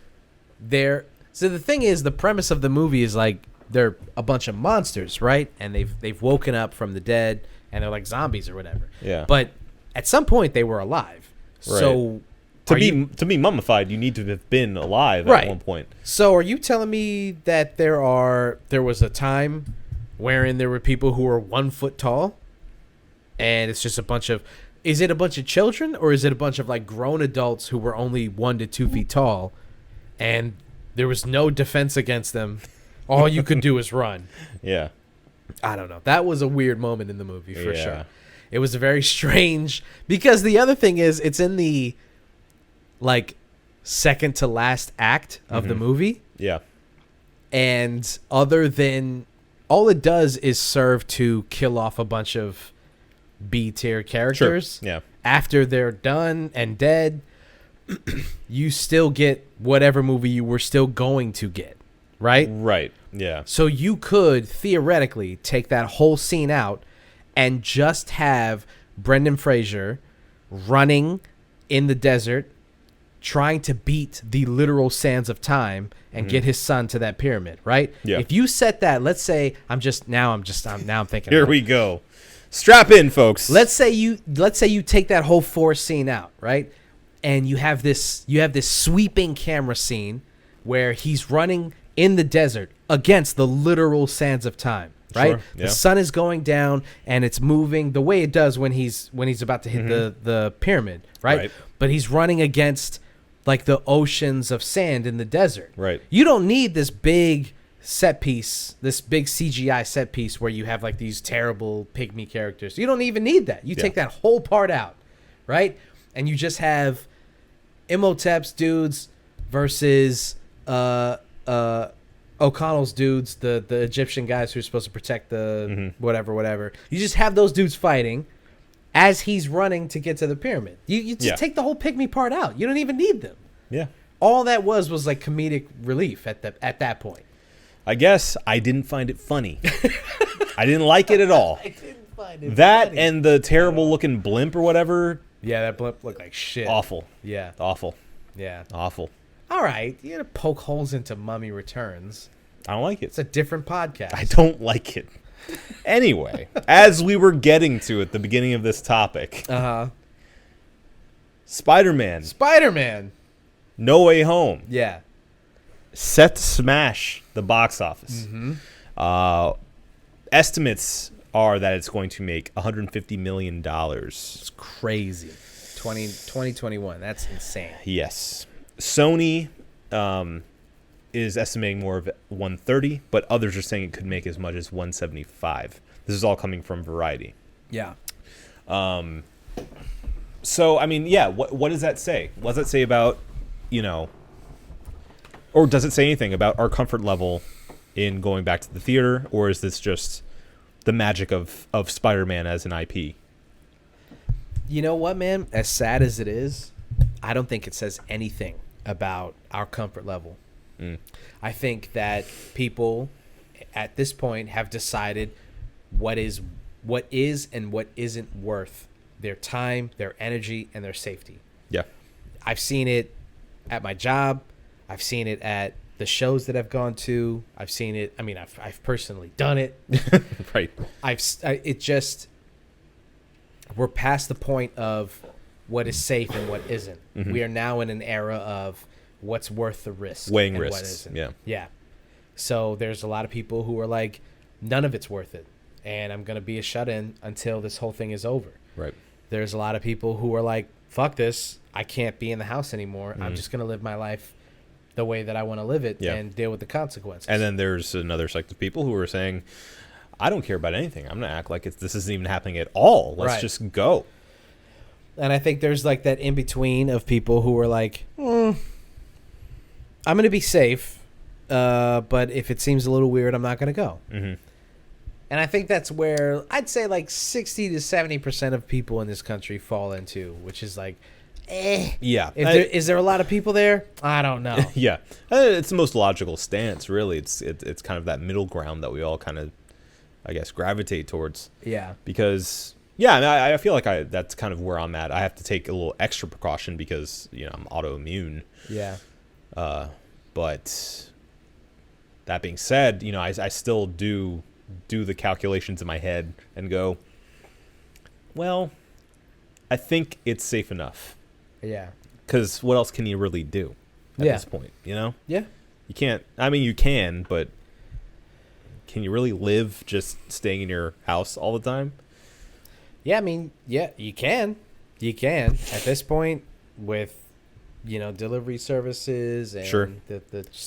so the thing is, the premise of the movie is like they're a bunch of monsters, right? And they've woken up from the dead and they're like zombies or whatever. Yeah. But at some point they were alive. Right. So to be mummified, you need to have been alive Right. at one point. So are you telling me that there was a time wherein there were people who were 1 foot tall, and it's just is it a bunch of children, or is it a bunch of like grown adults who were only 1 to 2 feet tall, and there was no defense against them? All you could do is run. Yeah. I don't know. That was a weird moment in the movie for Yeah. sure. It was very strange because the other thing is it's in the like second to last act of the movie. Yeah. And other than all it does is serve to kill off a bunch of B tier characters. Sure. Yeah. After they're done and dead, you still get whatever movie you were still going to get, right? Right. Yeah. So you could theoretically take that whole scene out and just have Brendan Fraser running in the desert trying to beat the literal sands of time and get his son to that pyramid, right? Yeah. If you set that, let's say I'm thinking Here about we it. go. Strap in, folks. Let's say you take that whole forest scene out, right? And you have this sweeping camera scene where he's running in the desert against the literal sands of time, right? Sure, yeah. The sun is going down and it's moving the way it does when he's about to hit the pyramid, right? But he's running against like the oceans of sand in the desert. Right. You don't need this big set piece, this big CGI set piece where you have like these terrible pygmy characters. You don't even need that. You take that whole part out, right? And you just have Imhotep's dudes versus O'Connell's dudes, the Egyptian guys who are supposed to protect the whatever. You just have those dudes fighting as he's running to get to the pyramid. You just take the whole pygmy part out. You don't even need them. Yeah. All that was like comedic relief at that point. I guess I didn't find it funny. I didn't like it at all. I didn't find it That funny. and the terrible looking blimp or whatever. Yeah, that blimp looked like shit. Awful. Yeah. Awful. Yeah. Awful. All right. You gotta poke holes into Mummy Returns. I don't like it. It's a different podcast. I don't like it. Anyway, as we were getting to at the beginning of this topic, Spider-Man, No Way Home, Yeah. set to smash the box office. Estimates are that it's going to make $150 million. It's crazy. 2021. That's insane. Yes. Sony is estimating more of 130, but others are saying it could make as much as 175. This is all coming from Variety. Yeah. So I mean, yeah. What does that say? What does that say about, you know, or does it say anything about our comfort level in going back to the theater, or is this just the magic of Spider-Man as an IP? You know what, man? As sad as it is, I don't think it says anything about our comfort level. I think that people at this point have decided what is and what isn't worth their time, their energy, and their safety. Yeah. I've seen it at my job. I've seen it at the shows that I've gone to. I've seen it. I mean, I've personally done it. Right. We're past the point of what is safe and what isn't. Mm-hmm. We are now in an era of what's worth the risk. Weighing and risks. What isn't. Yeah. Yeah. So there's a lot of people who are like, none of it's worth it. And I'm going to be a shut-in until this whole thing is over. Right. There's a lot of people who are like, fuck this. I can't be in the house anymore. I'm just going to live my life the way that I want to live it and deal with the consequences. And then there's another sect of people who are saying, I don't care about anything. I'm going to act like this isn't even happening at all. Let's just go. And I think there's like that in-between of people who are like, I'm going to be safe, but if it seems a little weird, I'm not going to go. Mm-hmm. And I think that's where I'd say like 60 to 70% of people in this country fall into, which is like, Yeah. Is there a lot of people there? I don't know. Yeah. It's the most logical stance, really. It's kind of that middle ground that we all kind of, I guess, gravitate towards. Yeah. Because, yeah, I mean, I feel like that's kind of where I'm at. I have to take a little extra precaution because, you know, I'm autoimmune. Yeah. But that being said, you know, I still do the calculations in my head and go, well, I think it's safe enough. Yeah. Because what else can you really do at this point, you know? Yeah. You can't, I mean, you can, but can you really live just staying in your house all the time? Yeah, I mean, yeah, you can. You can. At this point, with, you know, delivery services and sure.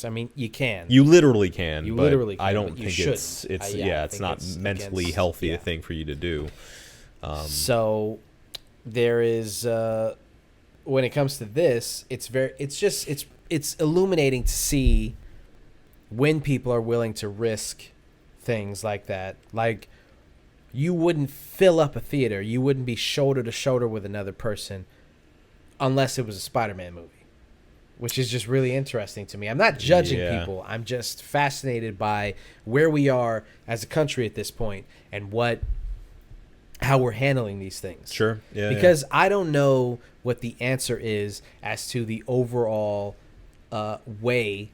I mean, you can. You literally can. You but literally can. I don't but you think shouldn't. it's not mentally healthy a thing for you to do. So there is when it comes to this, it's illuminating to see when people are willing to risk things like that. Like, you wouldn't fill up a theater. You wouldn't be shoulder to shoulder with another person unless it was a Spider-Man movie, which is just really interesting to me. I'm not judging people. I'm just fascinated by where we are as a country at this point and how we're handling these things. Sure. Yeah. Because I don't know what the answer is as to the overall way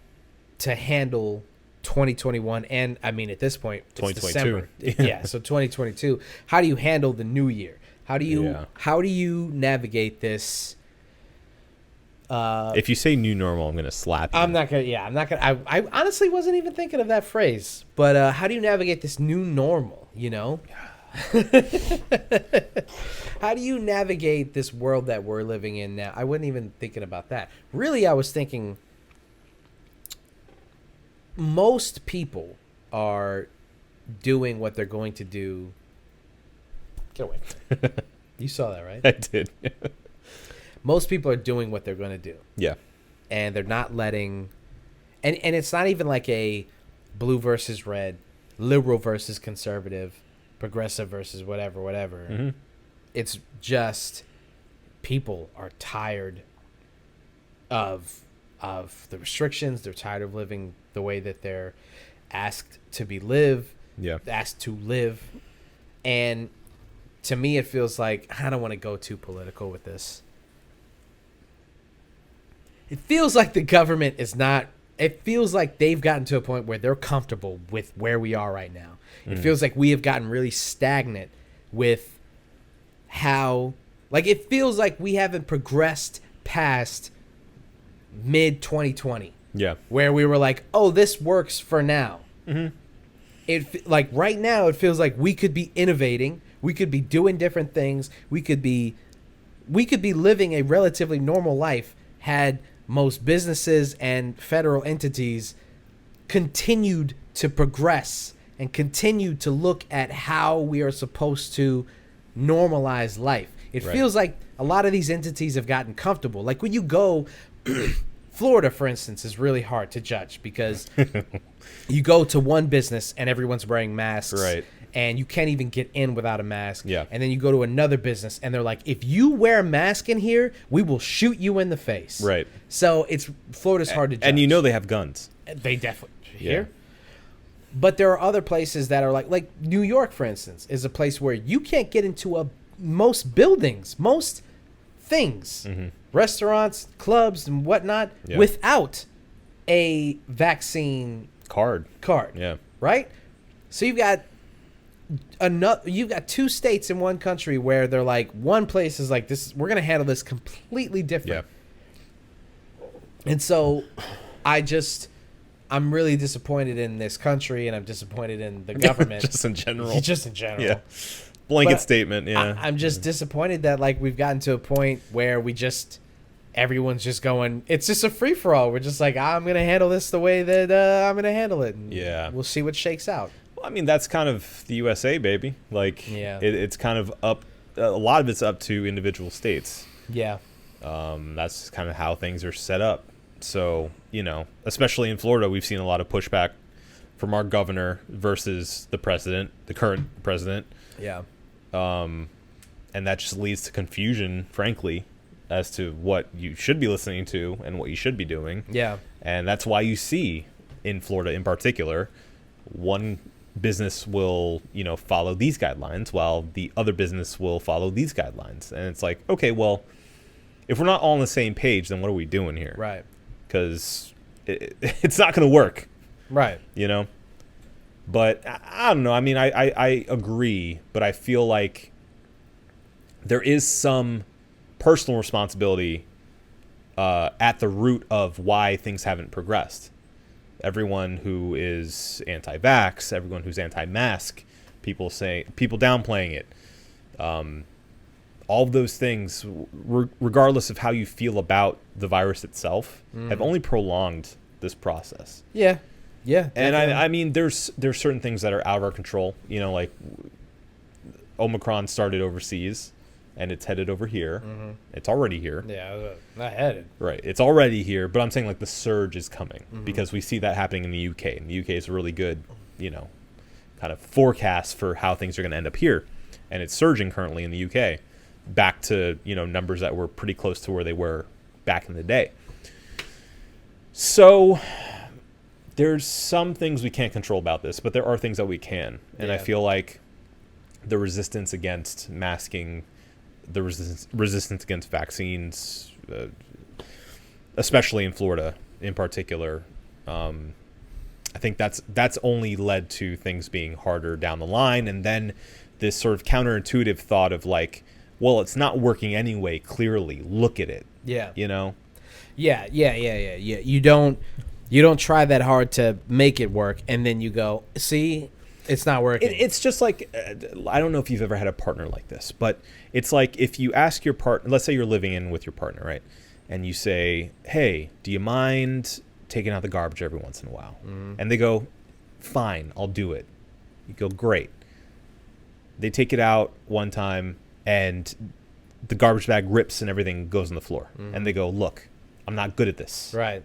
to handle 2021, and I mean at this point it's 2022. December. Yeah, so 2022. How do you handle the new year? How do you navigate this? If you say new normal, I'm gonna slap you. I'm not gonna. I honestly wasn't even thinking of that phrase. But how do you navigate this new normal? You know. How do you navigate this world that we're living in now? I wasn't even thinking about that. Really, I was thinking most people are doing what they're going to do. Get away. You saw that, right? I did. Most people are doing what they're going to do. Yeah. And they're not letting... And it's not even like a blue versus red, liberal versus conservative, progressive versus whatever. Mm-hmm. It's just people are tired of the restrictions. They're tired of living the way that they're asked to asked to live. And to me, it feels like, I don't want to go too political with this. It feels like the government is not, it feels like they've gotten to a point where they're comfortable with where we are right now. It feels like we have gotten really stagnant with how, like, it feels like we haven't progressed past mid 2020. Yeah. Where we were like, oh, this works for now. Mm-hmm. Like right now, it feels like we could be innovating. We could be doing different things. We could be living a relatively normal life had most businesses and federal entities continued to progress and continued to look at how we are supposed to normalize life. It Right. feels like a lot of these entities have gotten comfortable. Like when you go, Florida, for instance, is really hard to judge because you go to one business and everyone's wearing masks. Right. And you can't even get in without a mask. Yeah. And then you go to another business and they're like, if you wear a mask in here, we will shoot you in the face. Right. So Florida's hard to judge. And you know they have guns. They definitely Yeah. here. But there are other places that are like New York, for instance, is a place where you can't get into most buildings, most things, restaurants, clubs, and whatnot, Yeah. without a vaccine Card. Yeah. right? So you've got two states in one country where they're like, one place is like, this, we're gonna handle this completely different. Yeah. And so I'm really disappointed in this country, and I'm disappointed in the government. Just in general. Just in general. Yeah. Blanket But statement. Yeah. I'm just disappointed that like we've gotten to a point where everyone's just going, it's just a free for all. We're just like, I'm gonna handle this the way that I'm gonna handle it. And Yeah. we'll see what shakes out. Well, I mean, that's kind of the USA, baby. Like, Yeah. it's kind of up. A lot of it's up to individual states. Yeah. That's kind of how things are set up. So, especially in Florida, we've seen a lot of pushback from our governor versus the current president. Yeah. And that just leads to confusion, frankly, as to what you should be listening to and what you should be doing. Yeah. And that's why you see in Florida in particular, one business will, follow these guidelines while the other business will follow these guidelines. And it's like, okay, well, if we're not all on the same page, then what are we doing here? Right. Because it's not going to work, Right. But I don't know. I mean, I agree, but I feel like there is some personal responsibility at the root of why things haven't progressed. Everyone who is anti-vax, everyone who's anti-mask, people downplaying it, all of those things, regardless of how you feel about the virus itself, have only prolonged this process. Yeah. Yeah. And definitely. I mean, there's certain things that are out of our control. Like Omicron started overseas, and it's headed over here. It's already here. Yeah, not headed. Right. It's already here, but I'm saying like the surge is coming because we see that happening in the UK. And the UK is a really good, kind of forecast for how things are going to end up here. And it's surging currently in the UK back to, numbers that were pretty close to where they were back in the day. So there's some things we can't control about this, but there are things that we can. And I Yeah. feel like the resistance against masking, the resistance against vaccines, especially in Florida in particular, I think that's only led to things being harder down the line. And then this sort of counterintuitive thought of like, well, it's not working anyway. Clearly, look at it. Yeah. Yeah. You don't try that hard to make it work, and then you go, see, it's not working. It's just like, I don't know if you've ever had a partner like this, but it's like if you ask your partner, let's say you're living in with your partner, right? And you say, hey, do you mind taking out the garbage every once in a while? And they go, fine, I'll do it. You go, great. They take it out one time, and the garbage bag rips and everything goes on the floor. And they go, look, I'm not good at this. right.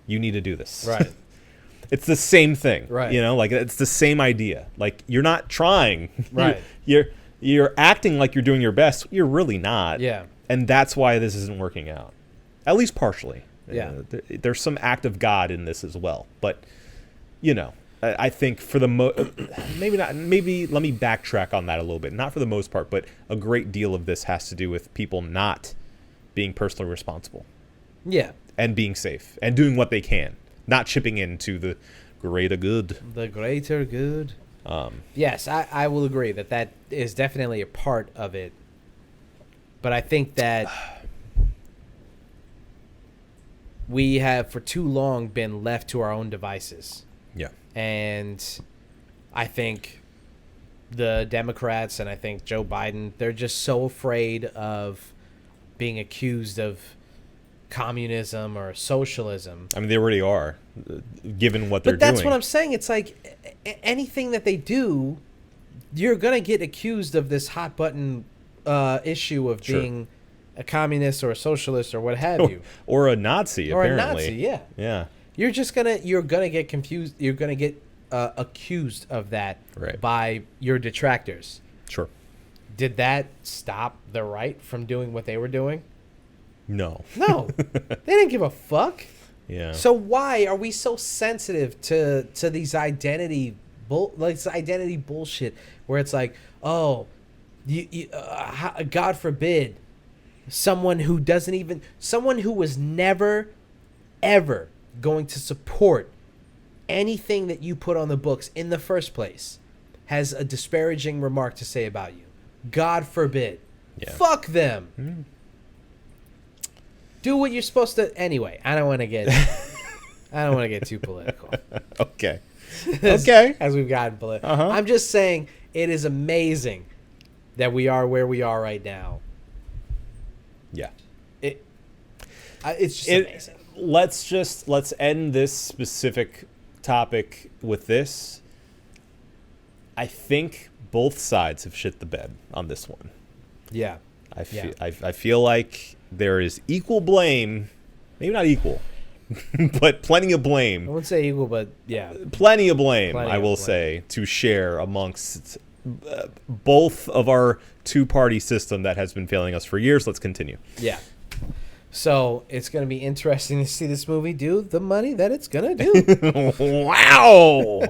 You need to do this. Right. It's the same thing. Right. Like it's the same idea. Like you're not trying. Right. You're acting like you're doing your best. You're really not. Yeah. And that's why this isn't working out. At least partially. Yeah. There's some act of God in this as well. But, I think for the maybe not. Maybe let me backtrack on that a little bit. Not for the most part, but a great deal of this has to do with people not being personally responsible Yeah. and being safe and doing what they can, not chipping into the greater good. The greater good. Yes, I will agree that is definitely a part of it. But I think that we have for too long been left to our own devices. Yeah. And I think the Democrats and I think Joe Biden, they're just so afraid of being accused of communism or socialism. I mean, they already are, given what they're doing. But that's what I'm saying. It's like anything that they do, you're going to get accused of this hot button issue of Sure. being a communist or a socialist or what have you, Or a Nazi, or apparently. a Nazi. Yeah, Yeah. you're gonna get confused. You're gonna get accused of that Right. by your detractors. Sure. Did that stop the right from doing what they were doing? No. No, they didn't give a fuck. Yeah. So why are we so sensitive to these identity bullshit where it's like, oh, God forbid, someone who was never ever going to support anything that you put on the books in the first place has a disparaging remark to say about you. God forbid. Yeah. Fuck them. Do what you're supposed to. Anyway, I don't want to get too political. Okay. Okay. As we've gotten political. Uh-huh. I'm just saying it is amazing that we are where we are right now. Yeah. It's just amazing. Let's end this specific topic with this. I think both sides have shit the bed on this one. Yeah. I feel like there is equal blame, maybe not equal, but plenty of I blame. wouldn't say equal, but yeah. Plenty of blame, Plenty I of will blame. say, to share amongst both of our two-party system that has been failing us for years. Let's continue. Yeah. So it's going to be interesting to see this movie do the money that it's going to do. Wow!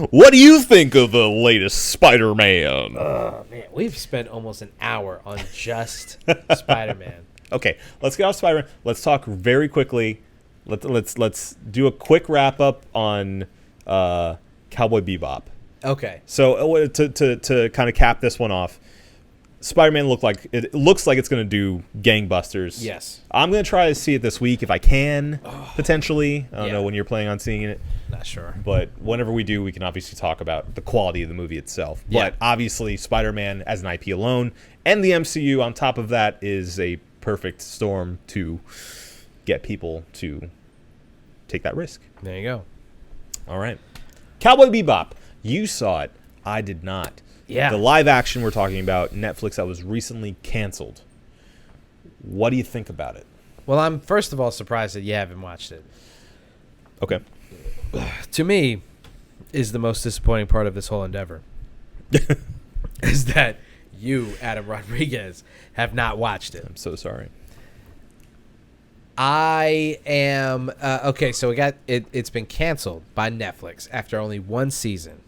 What do you think of the latest Spider-Man? Oh, man. We've spent almost an hour on just Spider-Man. Okay, let's get off Spider-Man. Let's talk very quickly. Let's do a quick wrap up on Cowboy Bebop. Okay. So to kind of cap this one off, Spider-Man looks like it's going to do gangbusters. Yes. I'm going to try to see it this week if I can, potentially. I don't Yeah. know when you're planning on seeing it, Not sure. but whenever we do, we can obviously talk about the quality of the movie itself. Yeah. But obviously, Spider-Man as an IP alone and the MCU on top of that is a perfect storm to get people to take that risk. There you go. All right. Cowboy Bebop. You saw it. I did not. Yeah. The live action we're talking about, Netflix, that was recently canceled. What do you think about it? Well, I'm first of all surprised that you haven't watched it. Okay. To me, is the most disappointing part of this whole endeavor. Is that you, Adam Rodriguez, have not watched it. I'm so sorry. I am okay. So it's been canceled by Netflix after only one season,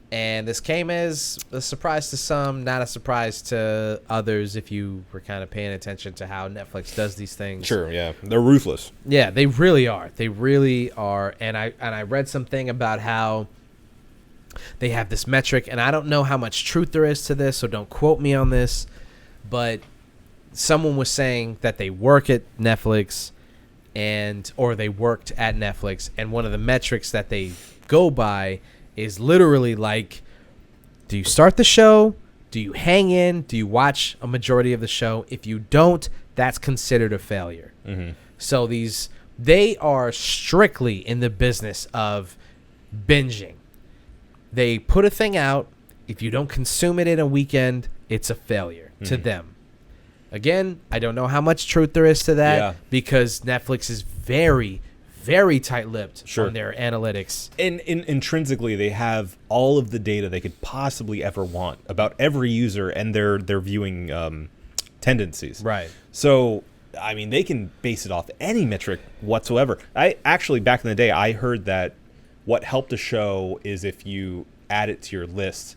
and this came as a surprise to some, not a surprise to others. If you were kind of paying attention to how Netflix does these things, Sure, yeah. They're ruthless. yeah, they really are. They really are. And I read something about how they have this metric, and I don't know how much truth there is to this, so don't quote me on this, but someone was saying that they work at Netflix or they worked at Netflix, and one of the metrics that they go by is literally like, do you start the show? Do you hang in? Do you watch a majority of the show? If you don't, that's considered a failure. Mm-hmm. So they are strictly in the business of binging. They put a thing out. If you don't consume it in a weekend, it's a failure to them. Again, I don't know how much truth there is to that, Yeah. because Netflix is very, very tight-lipped Sure. on their analytics. And intrinsically, they have all of the data they could possibly ever want about every user and their viewing tendencies. Right. So, I mean, they can base it off any metric whatsoever. I actually, back in the day, I heard that what helped a show is if you add it to your list,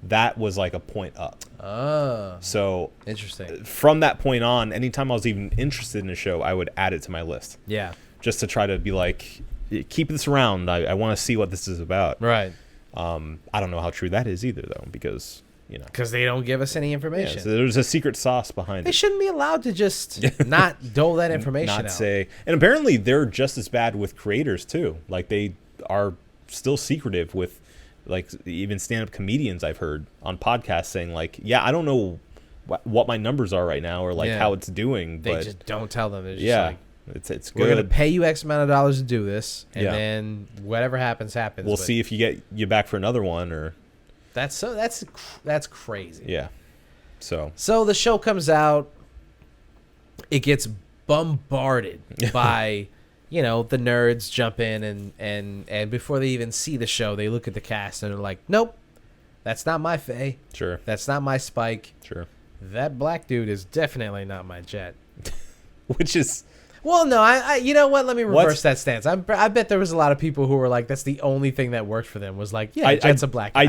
that was like a point up. Oh, So interesting. from that point on, anytime I was even interested in a show, I would add it to my list Yeah. just to try to be like, keep this around. I want to see what this is about. Right. I don't know how true that is either, though, because, you know, Because they don't give us any yeah, information. so there's a secret sauce behind They it. shouldn't be allowed to just not dole that information Not out. say, and apparently they're just as bad with creators too. Like they are still secretive with, like, even stand-up comedians I've heard on podcasts saying like, yeah, I don't know what my numbers are right now or like Yeah. how it's doing, They but just don't tell them. They're just yeah, like, it's we're going to good. pay you X amount of dollars to do this, and Yeah. then whatever happens. We'll But see if you get you back for another one or That's crazy. yeah. So the show comes out. It gets bombarded by, the nerds jump in and before they even see the show, they look at the cast and they're like, nope, that's not my Faye. Sure. That's not my Spike. Sure. That black dude is definitely not my Jet. Which is... Well, no, I you know what? Let me reverse that stance. I bet there was a lot of people who were like, that's the only thing that worked for them was like, yeah, Jet's a black guy.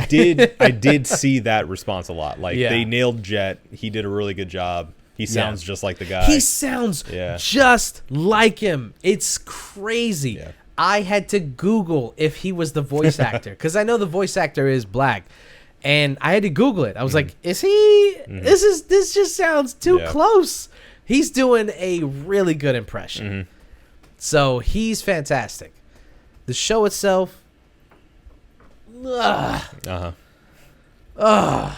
I did see that response a lot. Like, they nailed Jet. He did a really good job. He sounds just like the guy. He sounds just like him. It's crazy. Yeah. I had to Google if he was the voice actor because I know the voice actor is black, and I had to Google it. I was like, "Is he? This just sounds too close." He's doing a really good impression, so he's fantastic. The show itself, This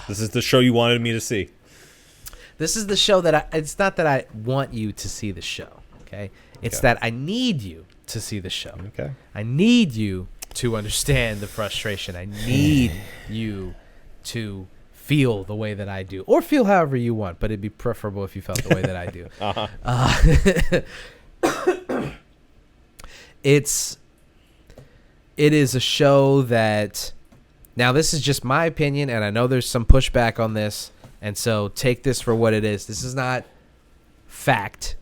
is the show you wanted me to see. This is the show that it's not that I want you to see the show, okay? It's that I need you to see the show. Okay. I need you to understand the frustration. I need you to feel the way that I do, or feel however you want, but it'd be preferable if you felt the way that I do. It is a show that, now this is just my opinion, and I know there's some pushback on this. And so take this for what it is. This is not fact.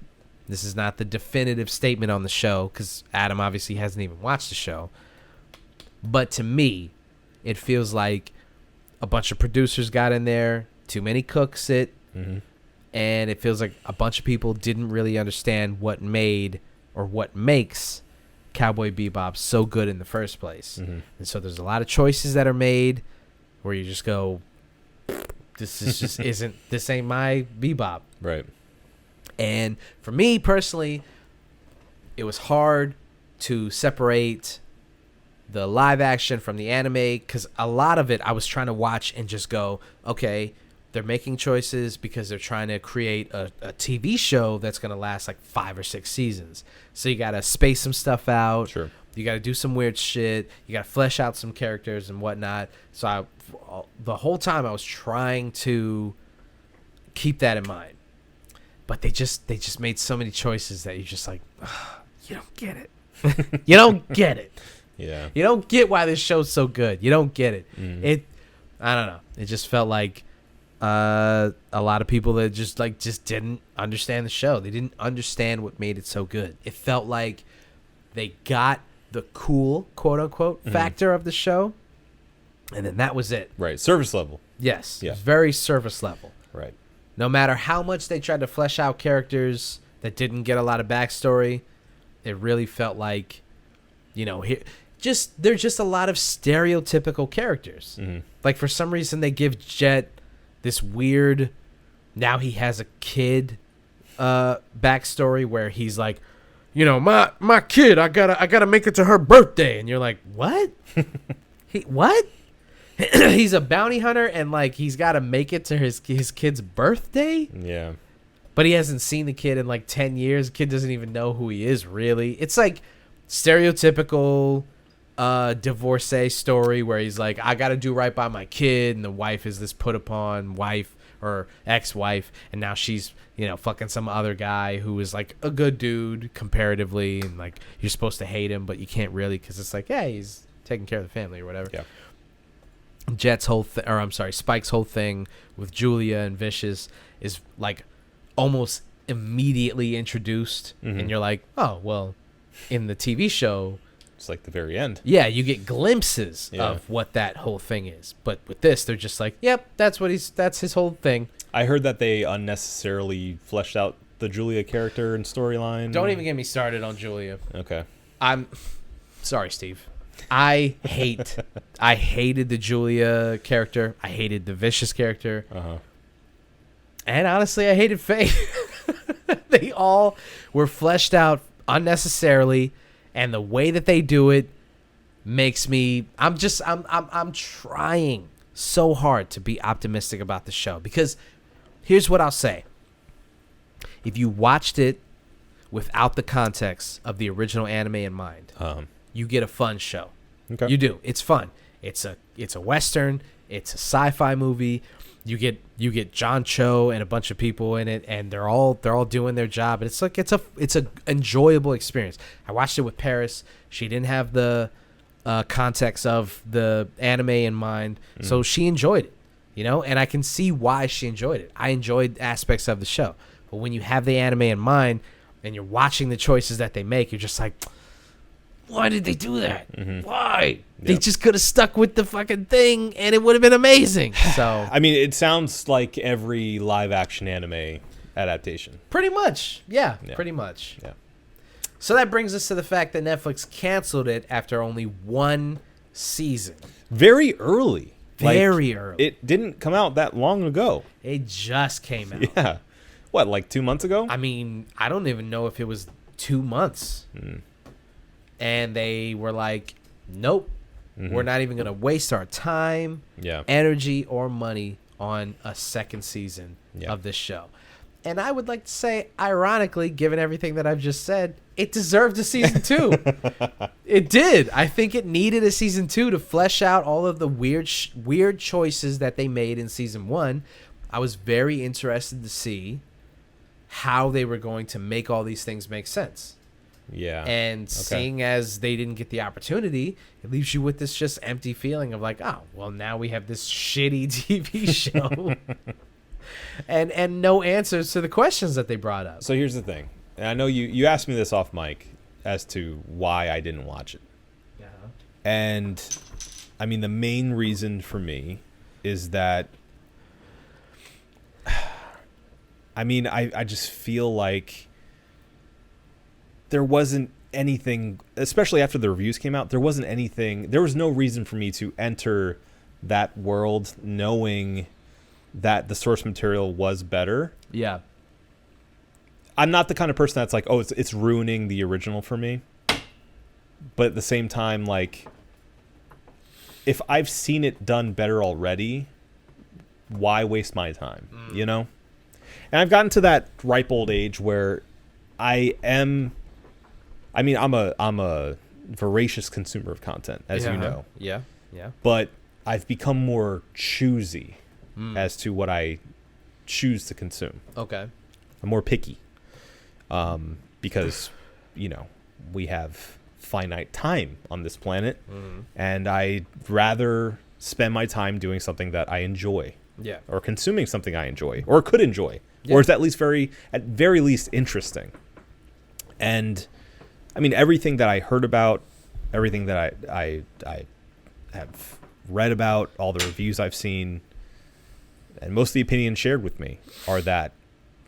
This is not the definitive statement on the show because Adam obviously hasn't even watched the show. But to me, it feels like a bunch of producers got in there, too many cooks and it feels like a bunch of people didn't really understand what made or what makes Cowboy Bebop so good in the first place. And so there's a lot of choices that are made where you just go... This is just this ain't my Bebop. Right. And for me personally, it was hard to separate the live action from the anime because a lot of it I was trying to watch and just go, okay, they're making choices because they're trying to create a TV show that's going to last like 5 or 6 seasons. So you got to space some stuff out. Sure. You got to do some weird shit. You got to flesh out some characters and whatnot. So the whole time I was trying to keep that in mind, but they just made so many choices that you're just like, you don't get it. You don't get it. Yeah. You don't get why this show's so good. You don't get it. I don't know. It just felt like a lot of people that just didn't understand the show. They didn't understand what made it so good. It felt like they got the cool, quote unquote, factor of the show, and then that was it. Right. Service level. Yes. Yeah. Very service level. Right. No matter how much they tried to flesh out characters that didn't get a lot of backstory, it really felt like, they're just a lot of stereotypical characters. Like for some reason they give Jet this weird, now he has a kid backstory where he's like, my kid, I gotta make it to her birthday, and you're like, what? What? He's a bounty hunter and like he's got to make it to his kid's birthday. Yeah. But he hasn't seen the kid in like 10 years. The kid doesn't even know who he is really. It's like stereotypical divorcee story where he's like, I got to do right by my kid, and the wife is this put upon wife or ex-wife, and now she's fucking some other guy who is like a good dude comparatively, and like you're supposed to hate him but you can't really because it's like, yeah, he's taking care of the family or whatever. Yeah. Spike's whole thing with Julia and Vicious is like almost immediately introduced, and you're like, oh well, in the TV show it's like the very end. Yeah, you get glimpses of what that whole thing is, but with this they're just like, yep, that's his whole thing. I heard that they unnecessarily fleshed out the Julia character and storyline. Don't even get me started on Julia. Okay. I'm sorry, Steve. I hated the Julia character. I hated the Vicious character. And honestly, I hated Faye. They all were fleshed out unnecessarily, and the way that they do it makes me I'm trying so hard to be optimistic about the show, because here's what I'll say. If you watched it without the context of the original anime in mind, you get a fun show. Okay. You do. It's fun. It's a Western. It's a sci-fi movie. You get John Cho and a bunch of people in it, and they're all doing their job. And it's a enjoyable experience. I watched it with Paris. She didn't have the context of the anime in mind, so she enjoyed it. And I can see why she enjoyed it. I enjoyed aspects of the show, but when you have the anime in mind and you're watching the choices that they make, you're just like, why did they do that? Why? They just could have stuck with the fucking thing and it would have been amazing. So I mean, it sounds like every live action anime adaptation. Pretty much. Yeah, pretty much. Yeah. So that brings us to the fact that Netflix canceled it after only one season. Very early. Very early. It didn't come out that long ago. It just came out. Yeah. What, like 2 months ago? I mean, I don't even know if it was 2 months. And they were like, nope, we're not even going to waste our time, energy, or money on a second season of this show. And I would like to say, ironically, given everything that I've just said, it deserved a season 2. It did. I think it needed a season 2 to flesh out all of the weird choices that they made in season 1. I was very interested to see how they were going to make all these things make sense. Yeah. And seeing as they didn't get the opportunity, it leaves you with this just empty feeling of like, oh, well, now we have this shitty TV show. and no answers to the questions that they brought up. So here's the thing. And I know you asked me this off mic as to why I didn't watch it. Yeah. And I mean, the main reason for me is that I just feel like there wasn't anything, especially after the reviews came out, there was no reason for me to enter that world knowing that the source material was better. Yeah. I'm not the kind of person that's like, oh, it's ruining the original for me. But at the same time, like, if I've seen it done better already, why waste my time? And I've gotten to that ripe old age where I'm a voracious consumer of content, as you know. Yeah. But I've become more choosy as to what I choose to consume. Okay. I'm more picky. Because, we have finite time on this planet, and I'd rather spend my time doing something that I enjoy. Yeah. Or consuming something I enjoy, or could enjoy, or is at very least interesting. And I mean, everything that I heard about, everything that I have read about, all the reviews I've seen, and most of the opinions shared with me are that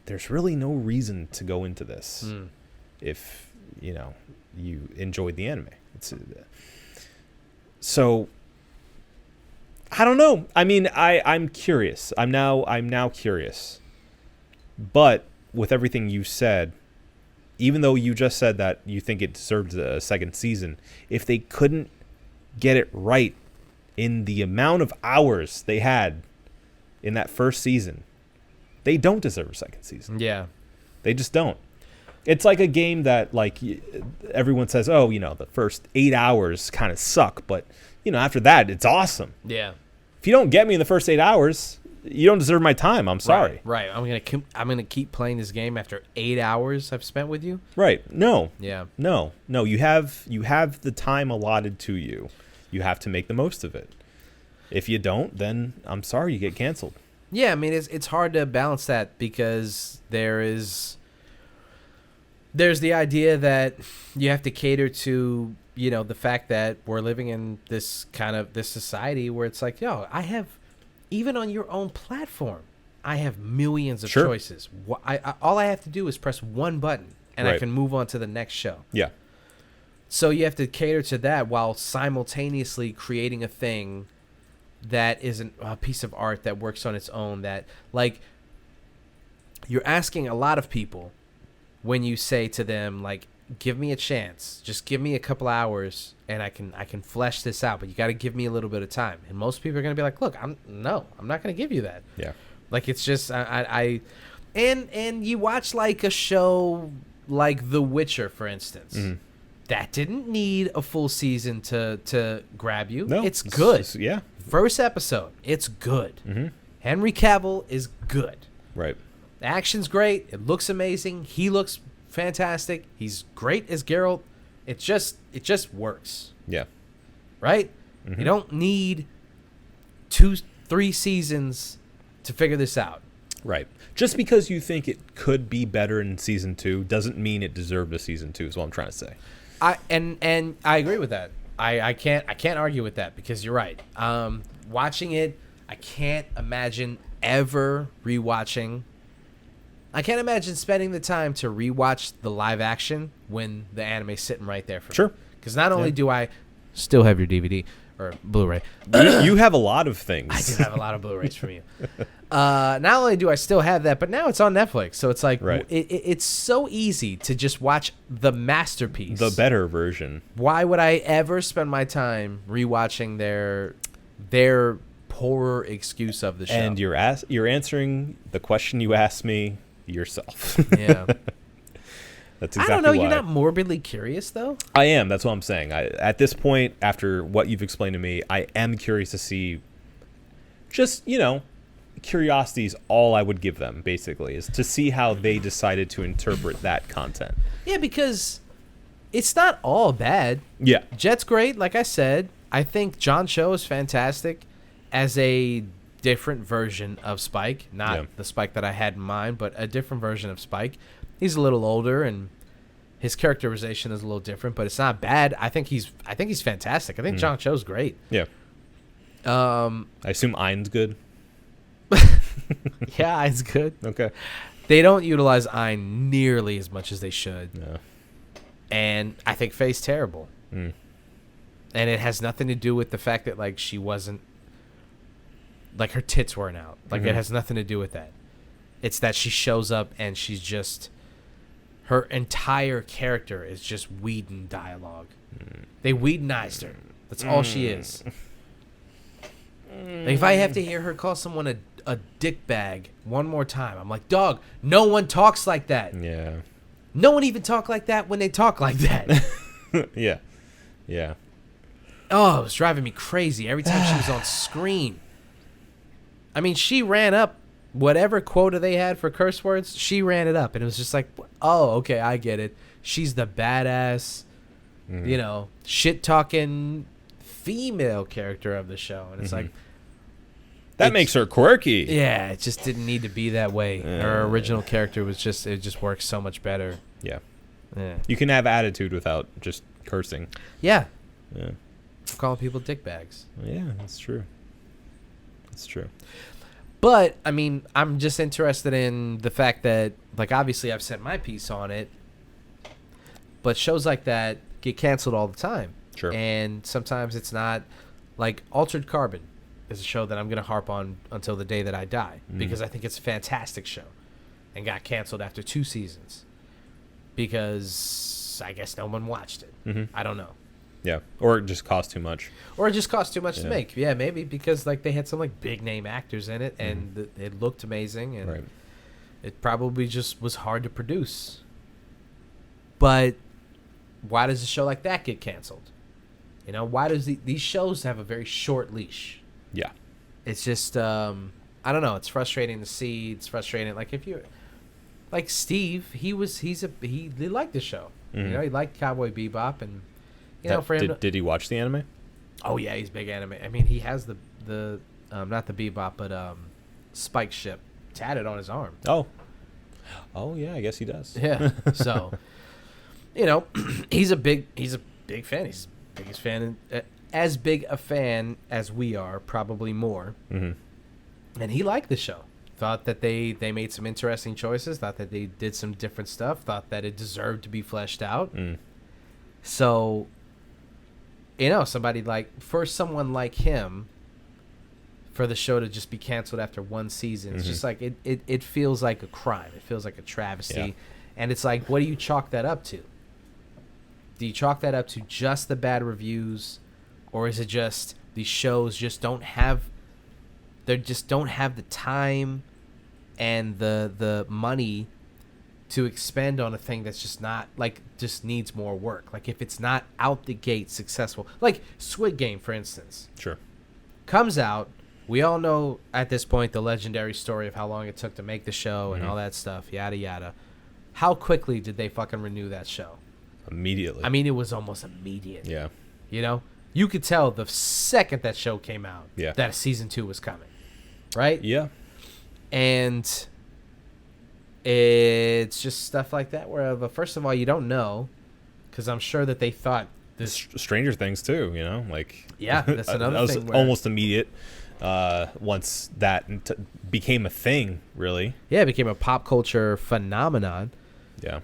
there's really no reason to go into this if, you enjoyed the anime. So I don't know. I mean, I'm curious. I'm now curious. But with everything you said, even though you just said that you think it deserves a second season, if they couldn't get it right in the amount of hours they had in that first season, they don't deserve a second season. Yeah. They just don't. It's like a game that, like, everyone says, oh, the first 8 hours kind of suck, but, after that, it's awesome. Yeah. If you don't get me in the first 8 hours, you don't deserve my time. I'm sorry. Right. I'm gonna keep playing this game after 8 hours I've spent with you. Right. No. Yeah. No. You have the time allotted to you. You have to make the most of it. If you don't, then I'm sorry, you get canceled. Yeah, I mean, it's hard to balance that because there's the idea that you have to cater to, the fact that we're living in this society where it's like, I have, even on your own platform, I have millions of choices. All I have to do is press one button and I can move on to the next show. Yeah. So you have to cater to that while simultaneously creating a thing that isn't a piece of art that works on its own, that, like, you're asking a lot of people when you say to them, like, give me a chance, just give me a couple hours and I can flesh this out, but you got to give me a little bit of time. And most people are going to be like, look, I'm not going to give you that. Yeah. Like, it's just, and you watch like a show like The Witcher, for instance. that didn't need a full season to grab you. No, it's good. Yeah. First episode, it's good. Mm-hmm. Henry Cavill is good. Right. The action's great. It looks amazing. He looks fantastic. He's great as Geralt. It just works. Yeah. Right? Mm-hmm. You don't need 2-3 seasons to figure this out. Right. Just because you think it could be better in season 2 doesn't mean it deserved a season 2 is what I'm trying to say. I agree with that. I can't argue with that because you're right. Watching it, I can't imagine ever rewatching. I can't imagine spending the time to rewatch the live action when the anime's sitting right there for Sure. me. Because not only do I still have your DVD or Blu-ray, You have a lot of things. I do have a lot of Blu-rays from you. Not only do I still have that, but now it's on Netflix. So it's like Right. it's so easy to just watch the masterpiece. The better version. Why would I ever spend my time rewatching their poorer excuse of the show? And you're answering the question you asked me yourself. Yeah. That's exactly I don't know. why. You're not morbidly curious, though? I am. That's what I'm saying. At this point, after what you've explained to me, I am curious to see. Just, curiosity is all I would give them, basically, is to see how they decided to interpret that content. Yeah, because it's not all bad. Yeah. Jet's great, like I said. I think John Cho is fantastic as a different version of Spike. Not the Spike that I had in mind, but a different version of Spike. He's a little older, and his characterization is a little different, but it's not bad. I think he's fantastic. I think John Cho's great. Yeah. I assume Ein's good. Yeah, it's good. Okay. They don't utilize Ein nearly as much as they should. No. And I think Faye's terrible. Mm. And it has nothing to do with the fact that, like, she wasn't, like, her tits weren't out. Like, it has nothing to do with that. It's that she shows up and she's just, her entire character is just Whedon dialogue. They Whedonized her. That's all she is. Like, if I have to hear her call someone a dick bag one more time, I'm like, dog, no one talks like that. Yeah. No one even talk like that when they talk like that. Yeah. Yeah. Oh, it was driving me crazy every time she was on screen. I mean, she ran up whatever quota they had for curse words. She ran it up, and it was just like, oh, okay, I get it. She's the badass, shit-talking female character of the show. And it's like... That makes her quirky. Yeah, it just didn't need to be that way. Her original character was just... It just works so much better. Yeah. Yeah. You can have attitude without just cursing. Yeah. Yeah. Calling people dick bags. Yeah, that's true. That's true. But, I mean, I'm just interested in the fact that, like, obviously I've sent my piece on it, but shows like that get canceled all the time. Sure. And sometimes it's not, like, Altered Carbon is a show that I'm going to harp on until the day that I die, because I think it's a fantastic show and got canceled after 2 seasons because I guess no one watched it. I don't know. Yeah. Or it just cost too much. Or it just cost too much to make. Yeah, maybe because, like, they had some, like, big name actors in it, and it looked amazing, and it probably just was hard to produce. But why does a show like that get canceled? Why does these shows have a very short leash? Yeah. It's just I don't know. It's frustrating to see. It's frustrating. Like, if you, like, Steve, he liked the show. He liked Cowboy Bebop, and for him. Did he watch the anime? Oh yeah, he's big anime. I mean, he has the not the Bebop, but Spike ship tatted on his arm. Oh yeah, I guess he does. Yeah. So, he's a big fan. He's the biggest fan, as big a fan as we are, probably more. And he liked the show. Thought that they made some interesting choices. Thought that they did some different stuff. Thought that it deserved to be fleshed out. So, for someone like him, for the show to just be canceled after 1 season, it's just like, it feels like a crime. It feels like a travesty. Yeah. And it's like, what do you chalk that up to? Do you chalk that up to just the bad reviews, or is it just these shows just don't have the time and the money to expend on a thing that's just not like just needs more work. Like if it's not out the gate successful, like Squid Game, for instance, Sure. comes out. We all know at this point the legendary story of how long it took to make the show and all that stuff, yada yada. How quickly did they fucking renew that show? Immediately. I mean, it was almost immediate. Yeah. You know, you could tell the second that show came out that season 2 was coming, right? Yeah. And it's just stuff like that where, first of all, you don't know, because I'm sure that they thought this. Stranger Things too, you know, like that's another that was thing. Where, almost immediate. Once that became a thing, really. Yeah, it became a pop culture phenomenon. Yeah.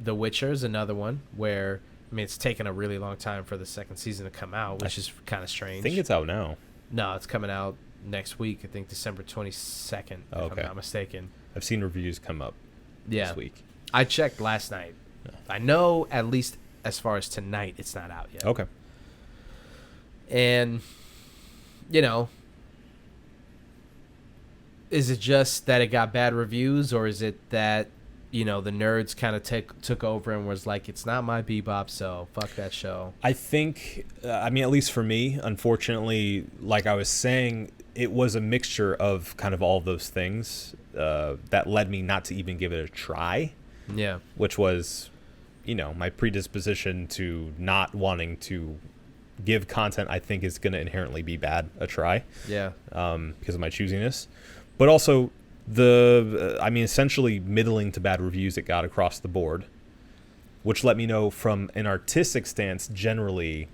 The Witcher is another one where, I mean, it's taken a really long time for the second season to come out, which is kind of strange. I think it's out now. No, it's coming out next week. I think December 22nd, if I'm not mistaken. I've seen reviews come up this week. I checked last night. Yeah. I know at least as far as tonight, it's not out yet. Okay. And, you know, is it just that it got bad reviews, or is it that, you know, the nerds kind of took over and was like, it's not my Bebop, so fuck that show? I think, I mean, at least for me, unfortunately, like I was saying, it was a mixture of kind of all of those things that led me not to even give it a try. Yeah. Which was, you know, my predisposition to not wanting to give content I think is going to inherently be bad a try. Yeah. Because of my choosiness. But also essentially middling to bad reviews it got across the board, which let me know from an artistic stance, generally,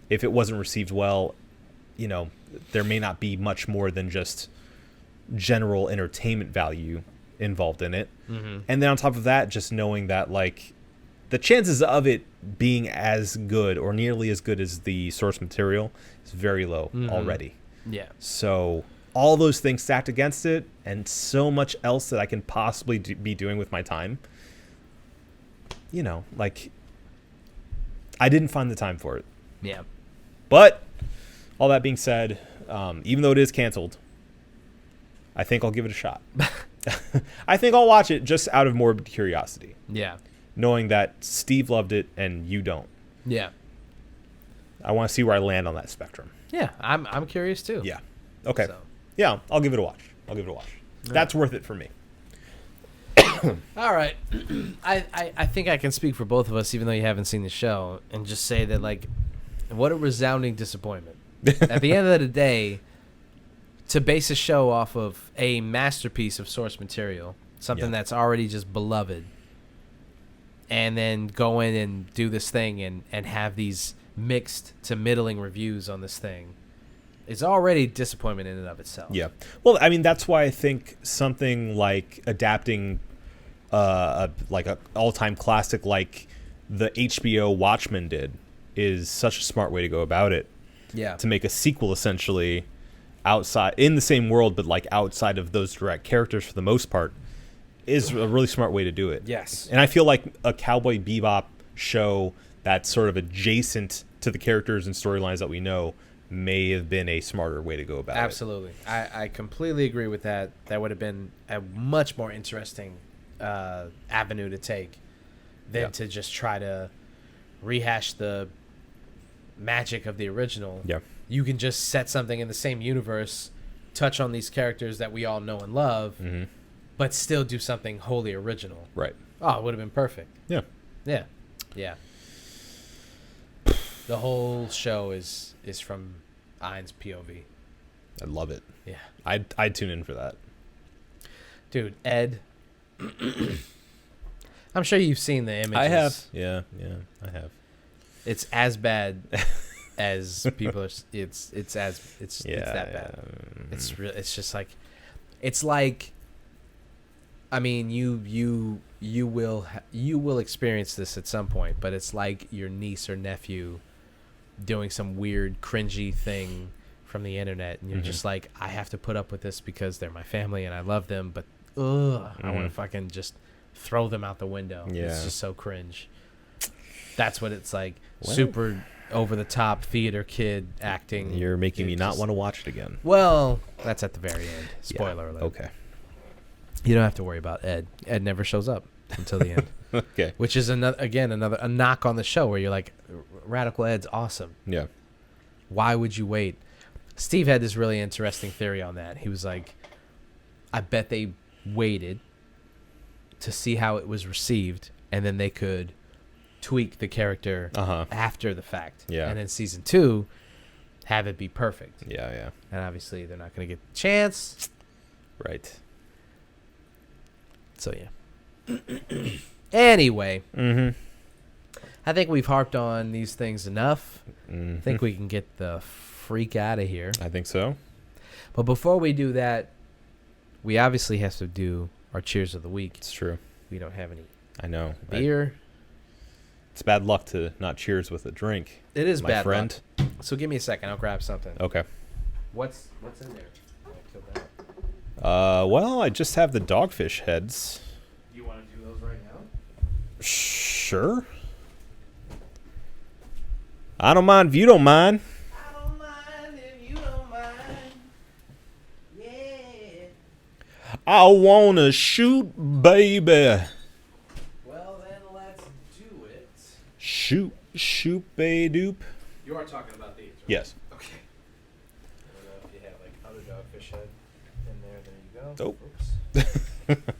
if it wasn't received well, you know, there may not be much more than just general entertainment value involved in it. Mm-hmm. And then on top of that, just knowing that, like, the chances of it being as good or nearly as good as the source material is very low already. Yeah. So all those things stacked against it, and so much else that I can possibly be doing with my time, you know, like, I didn't find the time for it. Yeah. But all that being said, even though it is canceled, I think I'll give it a shot. I think I'll watch it just out of morbid curiosity. Yeah. Knowing that Steve loved it and you don't. Yeah. I want to see where I land on that spectrum. Yeah, I'm curious too. Yeah. Okay. So. Yeah, I'll give it a watch. That's worth it for me. All right. I think I can speak for both of us, even though you haven't seen the show, and just say that, like, what a resounding disappointment. At the end of the day, to base a show off of a masterpiece of source material, something that's already just beloved, and then go in and do this thing and have these mixed to middling reviews on this thing, is already disappointment in and of itself. Yeah. Well, I mean, that's why I think something like adapting like an all-time classic like the HBO Watchmen did is such a smart way to go about it. Yeah. To make a sequel essentially outside, in the same world, but like outside of those direct characters for the most part, is a really smart way to do it. Yes. And I feel like a Cowboy Bebop show that's sort of adjacent to the characters and storylines that we know may have been a smarter way to go about it. Absolutely. I completely agree with that. That would have been a much more interesting avenue to take than to just try to rehash the magic of the original. Yeah. You can just set something in the same universe, touch on these characters that we all know and love, but still do something wholly original. Right. Oh, it would have been perfect. Yeah. Yeah. Yeah. The whole show is from Ein's POV. I love it. Yeah. I'd tune in for that. Dude, Ed. I'm sure you've seen the images. I have. Yeah, I have. It's as bad as people are. It's that bad. It's real. It's just like, it's like. I mean, you will experience this at some point, but it's like your niece or nephew doing some weird cringy thing from the internet, and you're just like, I have to put up with this because they're my family and I love them, but I want to fucking just throw them out the window. Yeah. It's just so cringe. That's what it's like. Well, super over the top theater kid acting. You're making me not want to watch it again. Well, that's at the very end. Spoiler alert. Okay. You don't have to worry about Ed. Ed never shows up until the end. Okay. Which is another a knock on the show where you're like, Radical Ed's awesome. Yeah. Why would you wait? Steve had this really interesting theory on that. He was like, I bet they waited to see how it was received, and then they could tweak the character after the fact. Yeah. And then season 2, have it be perfect. Yeah, yeah. And obviously they're not going to get the chance. Right. So, yeah. Anyway. Mm-hmm. I think we've harped on these things enough. Mm-hmm. I think we can get the freak out of here. I think so. But before we do that, we obviously have to do our cheers of the week. It's true. We don't have any I know. beer. It's bad luck to not cheers with a drink. It is my bad friend. luck. So give me a second. I'll grab something. Okay. What's in there? Well, I just have the dogfish heads. You want to do those right now? Sure. I don't mind if you don't mind. I don't mind if you don't mind. Yeah. I wanna shoot, baby. Well, then let's do it. Shoot, bay doop. You are talking about these, right? Yes. Okay. I don't know if you have like other dogfish head in there. There you go. Oh. Oops.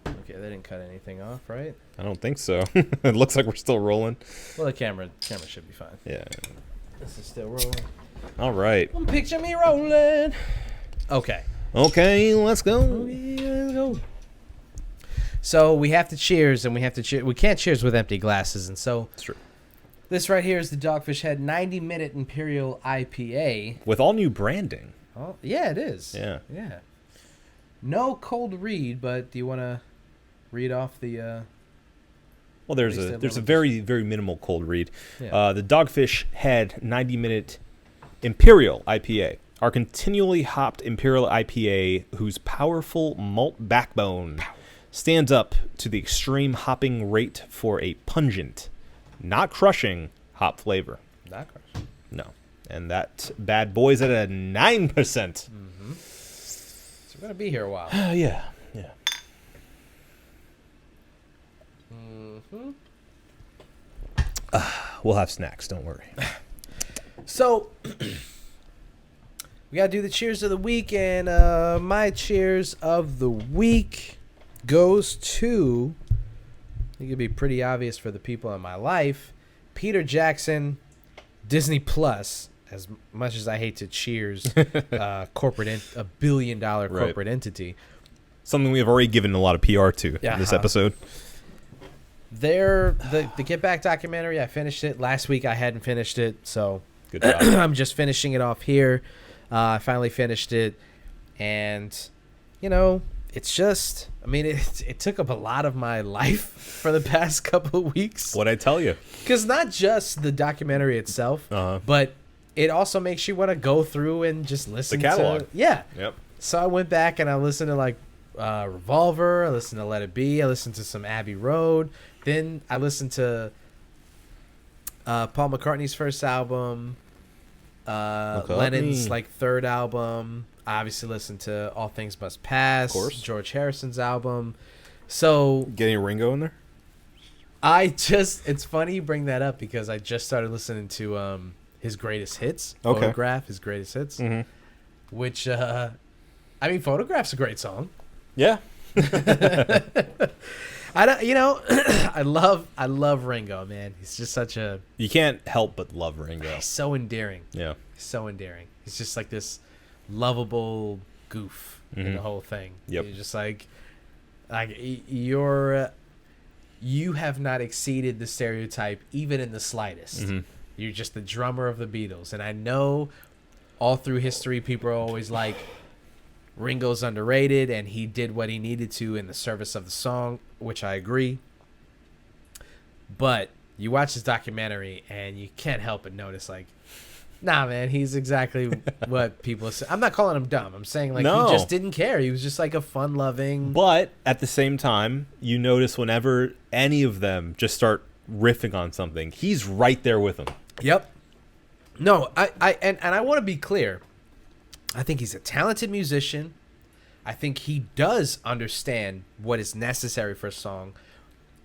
Okay, they didn't cut anything off, right? I don't think so. It looks like we're still rolling. Well, the camera should be fine. Yeah. This is still rolling. All right. Picture me rolling. Okay. Okay, let's go. Let's go. So we have to cheers, and we have to cheer. We can't cheers with empty glasses, and so That's true. this right here is the Dogfish Head 90-minute Imperial IPA. With all new branding. Oh, yeah, it is. Yeah. Yeah. No cold read, but do you want to read off the? Well, there's a very, very minimal cold read. Yeah. The Dogfish Head 90-minute Imperial IPA. Our continually hopped Imperial IPA, whose powerful malt backbone stands up to the extreme hopping rate for a pungent, not crushing hop flavor. Not crushing. No. And that bad boy's at a 9%. Mm-hmm. So we're going to be here a while. Yeah. Mm-hmm. We'll have snacks, don't worry. So, we got to do the cheers of the week, and my cheers of the week goes to, I think it'd be pretty obvious for the people in my life, Peter Jackson, Disney Plus. As much as I hate to cheers a billion-dollar corporate entity. Something we have already given a lot of PR to in this episode. The Get Back documentary, I finished it. Last week I hadn't finished it, so good job. I'm just finishing it off here. I finally finished it, and, it's just, it took up a lot of my life for the past couple of weeks. What'd I tell you? Because not just the documentary itself, but it also makes you want to go through and just listen the catalog. Yeah. Yep. So I went back and I listened to Revolver. I listened to Let It Be. I listened to some Abbey Road. Then I listened to Paul McCartney's first album, Lennon's third album. I obviously listened to All Things Must Pass, of course. George Harrison's album. So getting Ringo in there? It's funny you bring that up because I just started listening to his greatest hits. Okay. Photograph, his greatest hits. Mm-hmm. Which, Photograph's a great song. Yeah. I love Ringo, man. He's just such a... You can't help but love Ringo. He's so endearing. Yeah. He's so endearing. He's just like this lovable goof in the whole thing. Yep. You're just you have not exceeded the stereotype even in the slightest. Mm-hmm. You're just the drummer of the Beatles. And I know all through history people are always like, Ringo's underrated and he did what he needed to in the service of the song, which I agree. But you watch this documentary and you can't help but notice, nah, man, he's exactly what people say. I'm not calling him dumb. I'm saying he just didn't care. He was just a fun-loving... But at the same time, you notice whenever any of them just start riffing on something, he's right there with them. Yep. No, I want to be clear. I think he's a talented musician. I think he does understand what is necessary for a song,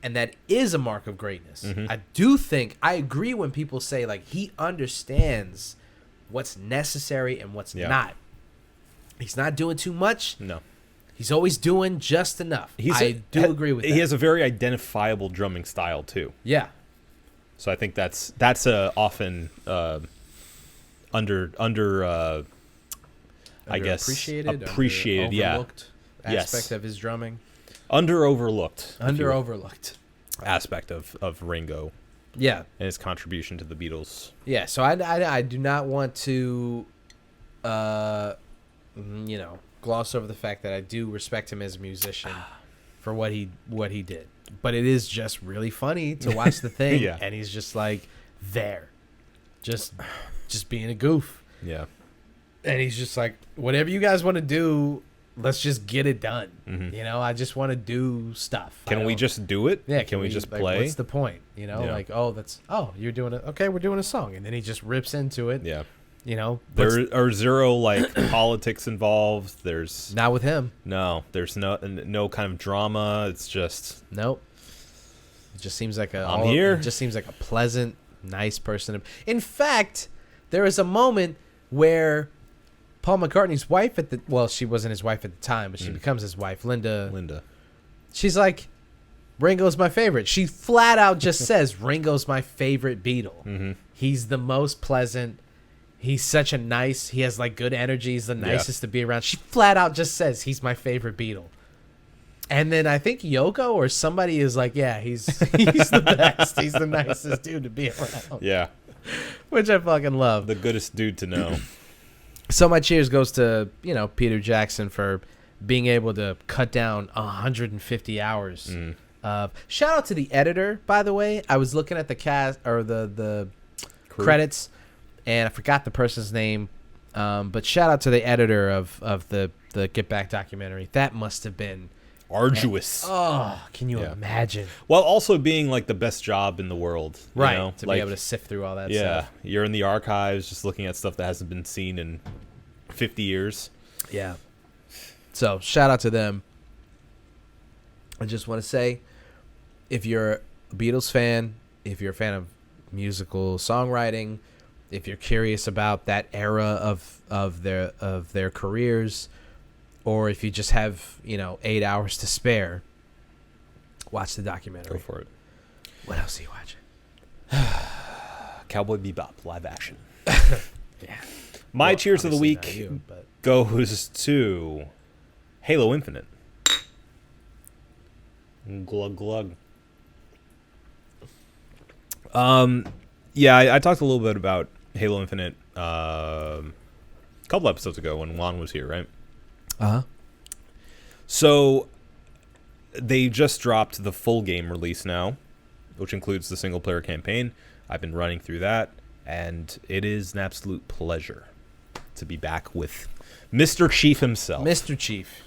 and that is a mark of greatness. I agree when people say, like, he understands what's necessary and what's not. He's not doing too much. No. He's always doing just enough. I do agree with that. He has a very identifiable drumming style, too. Yeah. So I think that's often I guess appreciated, overlooked aspect of his drumming. Overlooked aspect of Ringo. Yeah. And his contribution to the Beatles. Yeah, so I do not want to gloss over the fact that I do respect him as a musician for what he did. But it is just really funny to watch the thing and he's just like there. Just being a goof. Yeah. And he's just like, whatever you guys want to do, let's just get it done. I just want to do stuff. Can we just do it? Yeah. Can we just like, play? What's the point? Like, you're doing it. Okay, we're doing a song. And then he just rips into it. Yeah. There are zero like politics involved. There's not with him. No, there's no kind of drama. It's just nope. It just seems like It just seems like a pleasant, nice person. In fact, there is a moment where Paul McCartney's wife she wasn't his wife at the time, but she becomes his wife, Linda. She's like, Ringo's my favorite. She flat out just says Ringo's my favorite Beatle. He's the most pleasant. He's such a nice. He has like good energy. He's the nicest to be around. She flat out just says he's my favorite Beatle. And then I think Yoko or somebody is like, yeah, he's the best. He's the nicest dude to be around. Yeah. Which I fucking love. The goodest dude to know. So my cheers goes to, Peter Jackson for being able to cut down 150 hours. Shout out to the editor, by the way. I was looking at the cast or the credits, and I forgot the person's name. But shout out to the editor of the Get Back documentary. That must have been arduous. Can you imagine? While also being like the best job in the world, right? To be able to sift through all that stuff. Yeah, you're in the archives just looking at stuff that hasn't been seen in 50 years. Yeah. So shout out to them. I just want to say, if you're a Beatles fan, if you're a fan of musical songwriting, if you're curious about that era of their careers, or if you just have 8 hours to spare, watch the documentary. Go for it. What else are you watching? Cowboy Bebop live action. Yeah. My cheers of the week but goes to Halo Infinite. Glug glug. Yeah, I talked a little bit about Halo Infinite a couple episodes ago when Juan was here, right? So they just dropped the full game release now, which includes the single player campaign. I've been running through that, and it is an absolute pleasure to be back with Mr. Chief himself. Mr. Chief.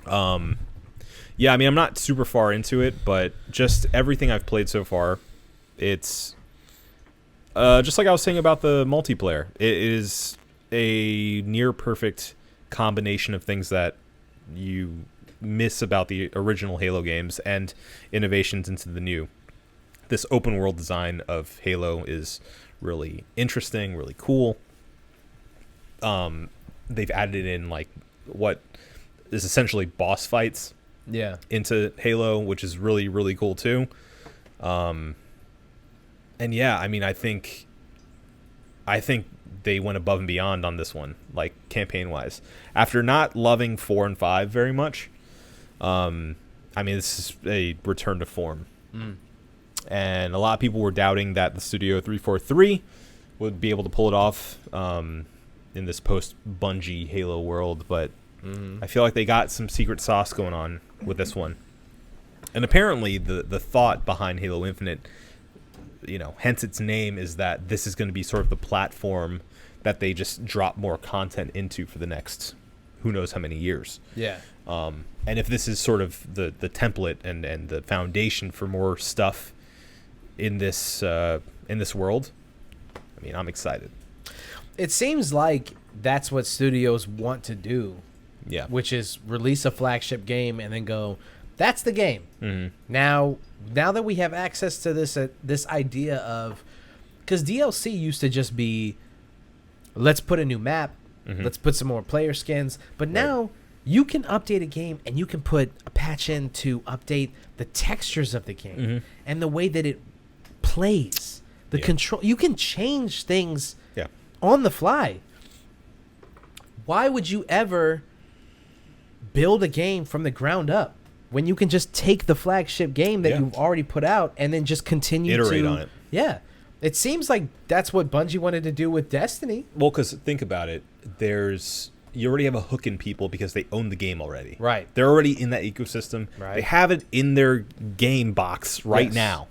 Yeah, I mean, I'm not super far into it, but just everything I've played so far, it's just like I was saying about the multiplayer. It is a near perfect combination of things that you miss about the original Halo games and innovations into the new. This open world design of Halo is really interesting, really cool. They've added in like what is essentially boss fights into Halo, which is really, really cool too. And yeah, I mean, I think they went above and beyond on this one, like campaign wise. After not loving 4 and 5 very much, I mean, this is a return to form. And a lot of people were doubting that the Studio 343 would be able to pull it off in this post-Bungie Halo world, but I feel like they got some secret sauce going on with this one. And apparently the thought behind Halo Infinite, hence its name, is that this is going to be sort of the platform that they just drop more content into for the next who knows how many years. Yeah. And if this is sort of the template and the foundation for more stuff in this world, I mean, I'm excited. It seems like that's what studios want to do, Yeah. which is release a flagship game and then go, that's the game. Mm-hmm. Now that we have access to this idea of, because DLC used to just be, let's put a new map, let's put some more player skins, but now you can update a game and you can put a patch in to update the textures of the game and the way that it plays, the control. You can change things on the fly. Why would you ever build a game from the ground up when you can just take the flagship game that you've already put out and then just continue Iterate to on it? Yeah. It seems like that's what Bungie wanted to do with Destiny. Well, because think about it. You already have a hook in people because they own the game already. Right. They're already in that ecosystem. Right. They have it in their game box right now.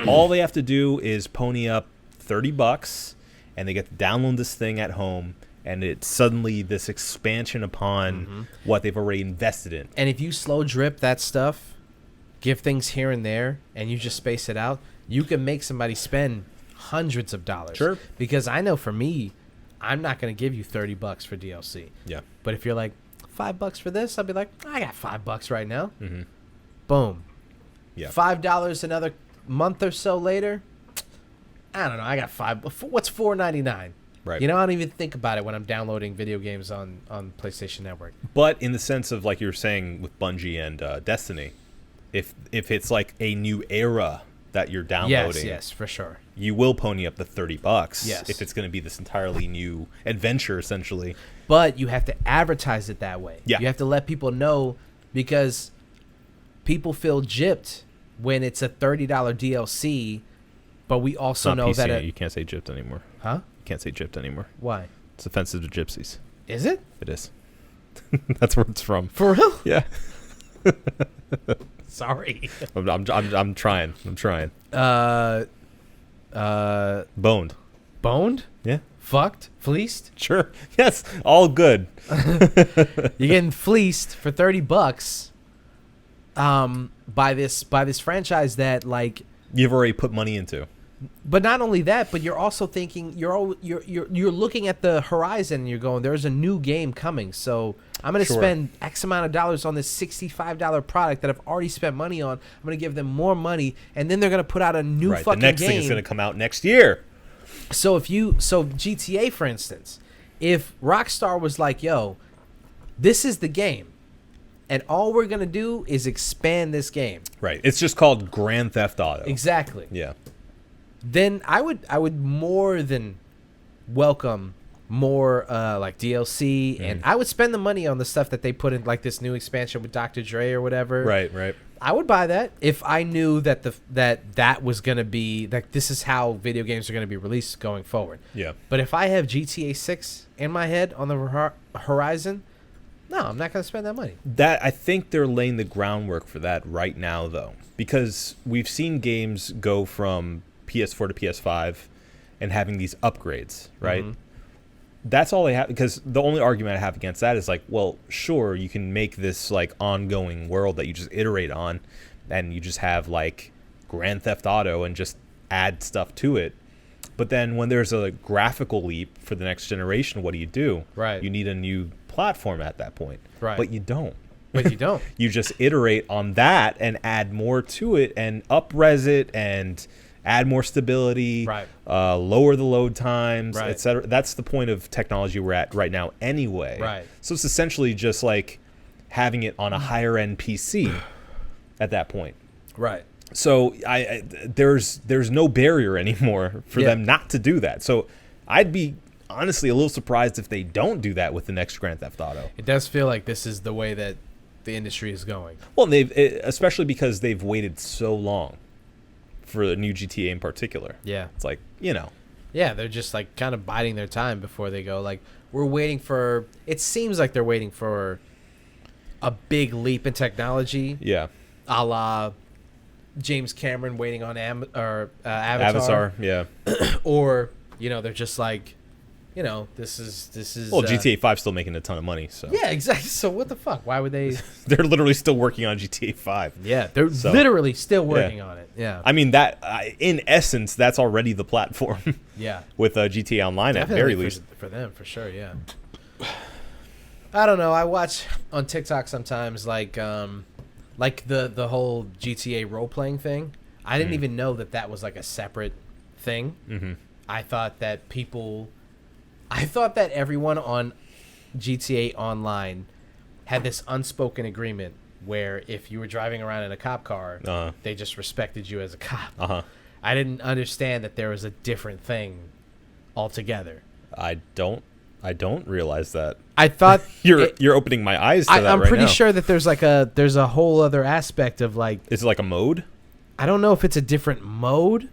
All they have to do is pony up $30 and they get to download this thing at home, and it's suddenly this expansion upon what they've already invested in. And if you slow drip that stuff, give things here and there, and you just space it out, you can make somebody spend hundreds of dollars. Sure. Because I know for me, I'm not going to give you $30 for DLC. Yeah. But if you're like, $5 for this, I'll be like, I got $5 right now. Mm-hmm. Boom. Yeah. $5 another month or so later. I don't know. I got $5. What's $4.99? Right. You know, I don't even think about it when I'm downloading video games on PlayStation Network. But in the sense of, like you were saying with Bungie and Destiny, if it's like a new era that you're downloading, Yes, for sure. you will pony up the $30. Yes. If it's going to be this entirely new adventure, essentially. But you have to advertise it that way. Yeah. You have to let people know, because people feel gypped when it's a $30 DLC, but we also know that you can't say gypped anymore. Huh? You can't say gypped anymore. Why? It's offensive to gypsies. Is it? It is. That's where it's from. For real? Yeah. Sorry. I'm trying. Boned. Boned? Yeah. Fucked? Fleeced? Sure. Yes. All good. You're getting fleeced for $30 by this franchise that, like, You've already put money into. but not only that, but you're also thinking, you're looking at the horizon and you're going, there's a new game coming, so I'm going to Sure. spend X amount of dollars on this $65 product that I've already spent money on. I'm going to give them more money, and then they're going to put out a new Right. fucking The next game. thing is going to come out next year. So GTA, for instance, if Rockstar was like, yo, this is the game, and all we're going to do is expand this game. Right. It's just called Grand Theft Auto. Exactly. Yeah. Then I would more than welcome more like DLC, and I would spend the money on the stuff that they put in, like this new expansion with Dr. Dre or whatever. Right. Right. I would buy that if I knew that that was going to be, like, this is how video games are going to be released going forward. Yeah. But if I have GTA 6 in my head on the horizon, no, I'm not going to spend that money. That I think they're laying the groundwork for that right now, though, because we've seen games go from PS4 to PS5 and having these upgrades, right? That's all they have, because the only argument I have against that is like, well, sure, you can make this like ongoing world that you just iterate on, and you just have like Grand Theft Auto and just add stuff to it. But then when there's a graphical leap for the next generation, what do? Right. You need a new platform at that point. Right. But you don't. But you don't. You just iterate on that and add more to it and up-res it and add more stability, Right. Lower the load times, Right. etc. That's the point of technology we're at right now anyway. Right. So it's essentially just like having it on a higher-end PC at that point. Right. So there's no barrier anymore for them not to do that. So I'd be honestly a little surprised if they don't do that with the next Grand Theft Auto. It does feel like this is the way that the industry is going. Well, especially because they've waited so long for the new GTA in particular. Yeah. It's like, you know. Yeah, they're just like kind of biding their time before they go. Like, we're waiting for, it seems like they're waiting for a big leap in technology, Yeah. a la James Cameron waiting on Avatar. Avatar, yeah. Or, you know, they're just like, you know, this is. Well, GTA 5 still making a ton of money, so Yeah, exactly. So what the fuck? Why would they? they're literally still working on GTA 5. Yeah, they're So, literally still working on it. Yeah. I mean that in essence, that's already the platform. Yeah. With GTA Online Definitely at very for, least. for them, for sure. Yeah. I don't know. I watch on TikTok sometimes, like the whole GTA role playing thing. I didn't even know that was like a separate thing. Mm-hmm. I thought that everyone on GTA Online had this unspoken agreement where if you were driving around in a cop car, they just respected you as a cop. I didn't understand that there was a different thing altogether. I don't realize that. I thought you're opening my eyes to that I'm right pretty now. sure that there's a whole other aspect of like. Is it like a mode? I don't know if it's a different mode.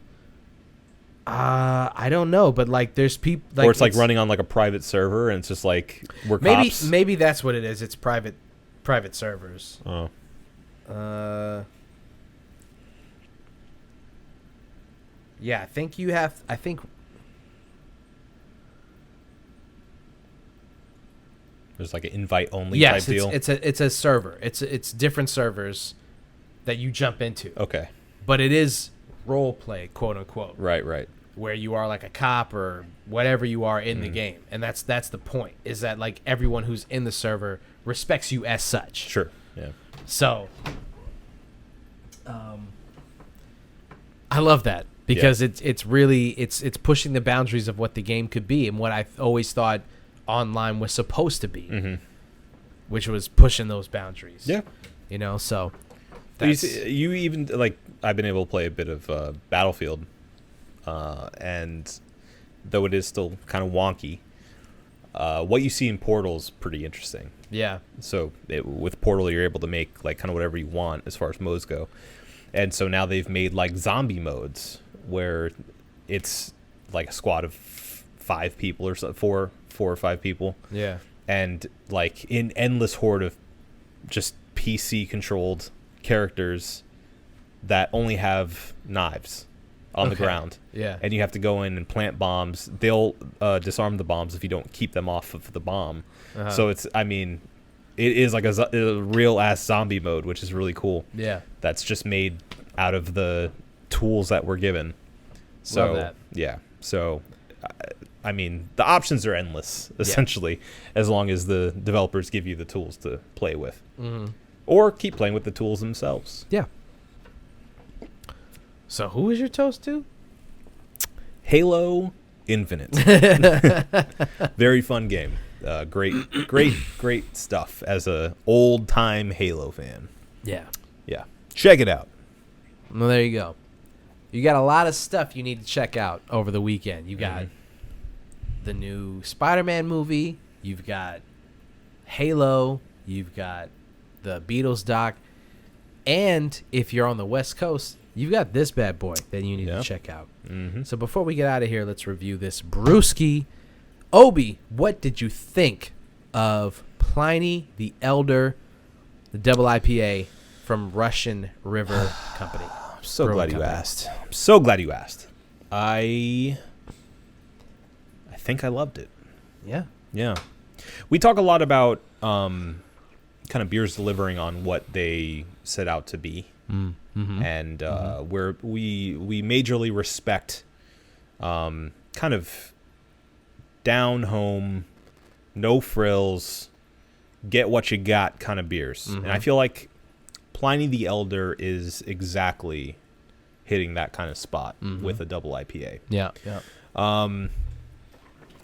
I don't know, but like there's people like, or it's like running on like a private server and it's just like we're cops. Maybe that's what it is. It's private servers. Oh. Yeah, I think there's like an invite only type deal. It's a server. It's different servers that you jump into. Okay. But it is role play, quote unquote. Right. Where you are like a cop or whatever you are in the game. And that's the point, is that like everyone who's in the server respects you as such. Sure. Yeah. So I love that because it's really it's pushing the boundaries of what the game could be and what I always thought online was supposed to be, which was pushing those boundaries. Yeah. You know, so you even like I've been able to play a bit of Battlefield, and though it is still kind of wonky, what you see in Portal is pretty interesting. Yeah. So with Portal, you're able to make like kind of whatever you want as far as modes go, and so now they've made like zombie modes where it's like a squad of 5 people or so, 4 or 5 people. Yeah. And like an endless horde of just PC controlled characters that only have knives on the ground. Yeah. And you have to go in and plant bombs. They'll disarm the bombs if you don't keep them off of the bomb. So it is like a real ass zombie mode, which is really cool. Yeah. That's just made out of the tools that we're given. So love that. Yeah. So I mean, the options are endless, essentially, as long as the developers give you the tools to play with. Or keep playing with the tools themselves. Yeah. So who is your toast to? Halo Infinite. Very fun game. Great stuff as a old-time Halo fan. Yeah. Yeah. Check it out. Well, there you go. You got a lot of stuff you need to check out over the weekend. You got the new Spiderman movie. You've got Halo. You've got the Beatles doc. And if you're on the West Coast, you've got this bad boy that you need to check out. So before we get out of here, let's review this brewski. Obi, what did you think of Pliny the Elder, the double IPA from Russian River Company? I'm so Brewing glad you Company. asked. I'm so glad you asked. I think I loved it. Yeah. Yeah. We talk a lot about kind of beers delivering on what they set out to be. And where we majorly respect kind of down home, no frills, get what you got kind of beers. And I feel like Pliny the Elder is exactly hitting that kind of spot with a double IPA. Yeah.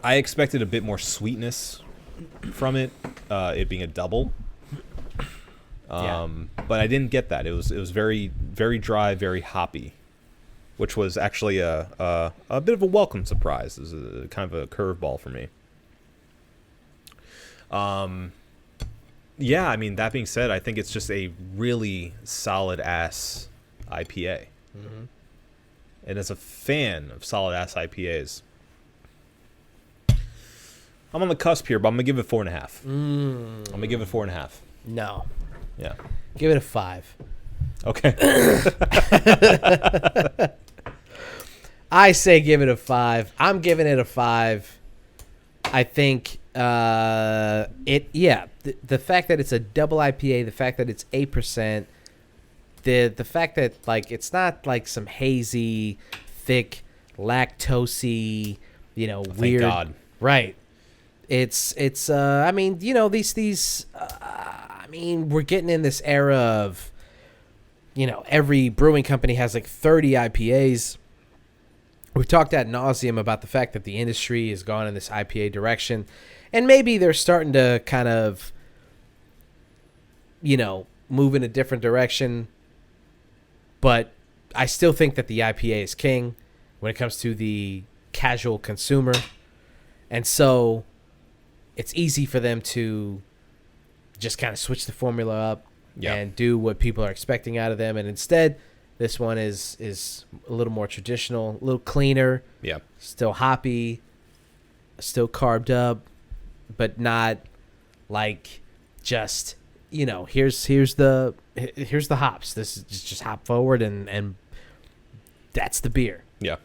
I expected a bit more sweetness from it, it being a double. But I didn't get that. It was very, very dry, very hoppy, which was actually a bit of a welcome surprise. It was a kind of a curveball for me. Yeah, I mean, that being said, I think it's just a really solid ass IPA. And as a fan of solid ass IPAs, I'm on the cusp here, but I'm gonna give it 4.5. I'm gonna give it 4.5. No. Yeah. Give it a 5. Okay. I say give it a 5. I'm giving it a 5 I think the fact that it's a double IPA, the fact that it's 8%, the fact that like it's not like some hazy, thick, lactosey, Thank weird. God. Right. It's I mean, these I mean, we're getting in this era of every brewing company has like 30 IPAs. We've talked ad nauseum about the fact that the industry has gone in this IPA direction, and maybe they're starting to kind of move in a different direction, but I still think that the IPA is king when it comes to the casual consumer. And so it's easy for them to just kind of switch the formula up and do what people are expecting out of them. And instead, this one is a little more traditional, a little cleaner. Yeah. Still hoppy, still carved up, but not like just, here's the hops. This is just hop forward and that's the beer. Yeah.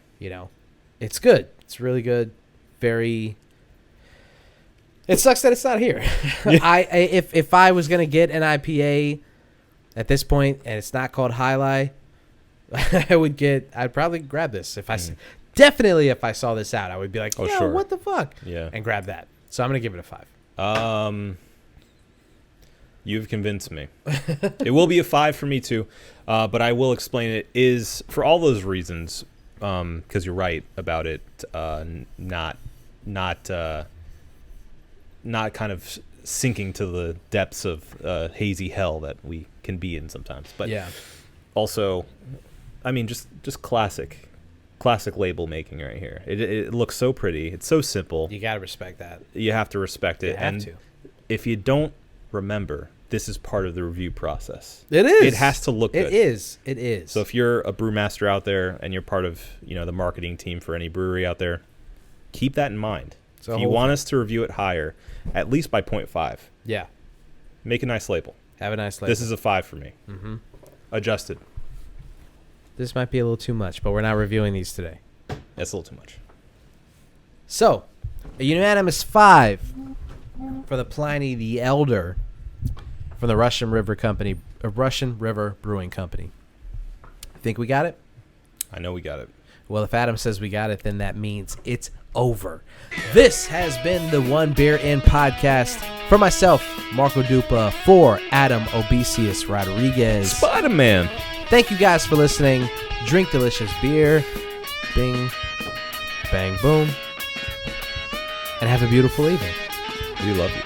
It's good. It's really good. Very. It sucks that it's not here. If I was gonna get an IPA at this point and it's not called Highlight, I'd probably grab this. Definitely if I saw this out, I would be like, sure. What the fuck? Yeah. And grab that. So I'm gonna give it a 5. You've convinced me. It will be a 5 for me too, but I will explain it is for all those reasons. Because you're right about it, not kind of sinking to the depths of hazy hell that we can be in sometimes. But also, I mean, just classic label making right here. It looks so pretty. It's so simple. You gotta respect that. You have to respect it. You have and to. If you don't remember, this is part of the review process. It is. It has to look good. It is. So if you're a brewmaster out there and you're part of the marketing team for any brewery out there, keep that in mind. If you want us to review it higher, at least by 0.5. Yeah. Make a nice label. Have a nice label. This is a 5 for me. Mm-hmm. Adjusted. This might be a little too much, but we're not reviewing these today. That's a little too much. So, a unanimous 5 for the Pliny the Elder from the Russian River Brewing Company. Think we got it? I know we got it. Well, if Adam says we got it, then that means it's over. This has been the One Beer In podcast. For myself, Marco Dupa, for Adam Obesius Rodriguez. Spiderman. Thank you guys for listening. Drink delicious beer. Bing, bang, boom. And have a beautiful evening. We love you.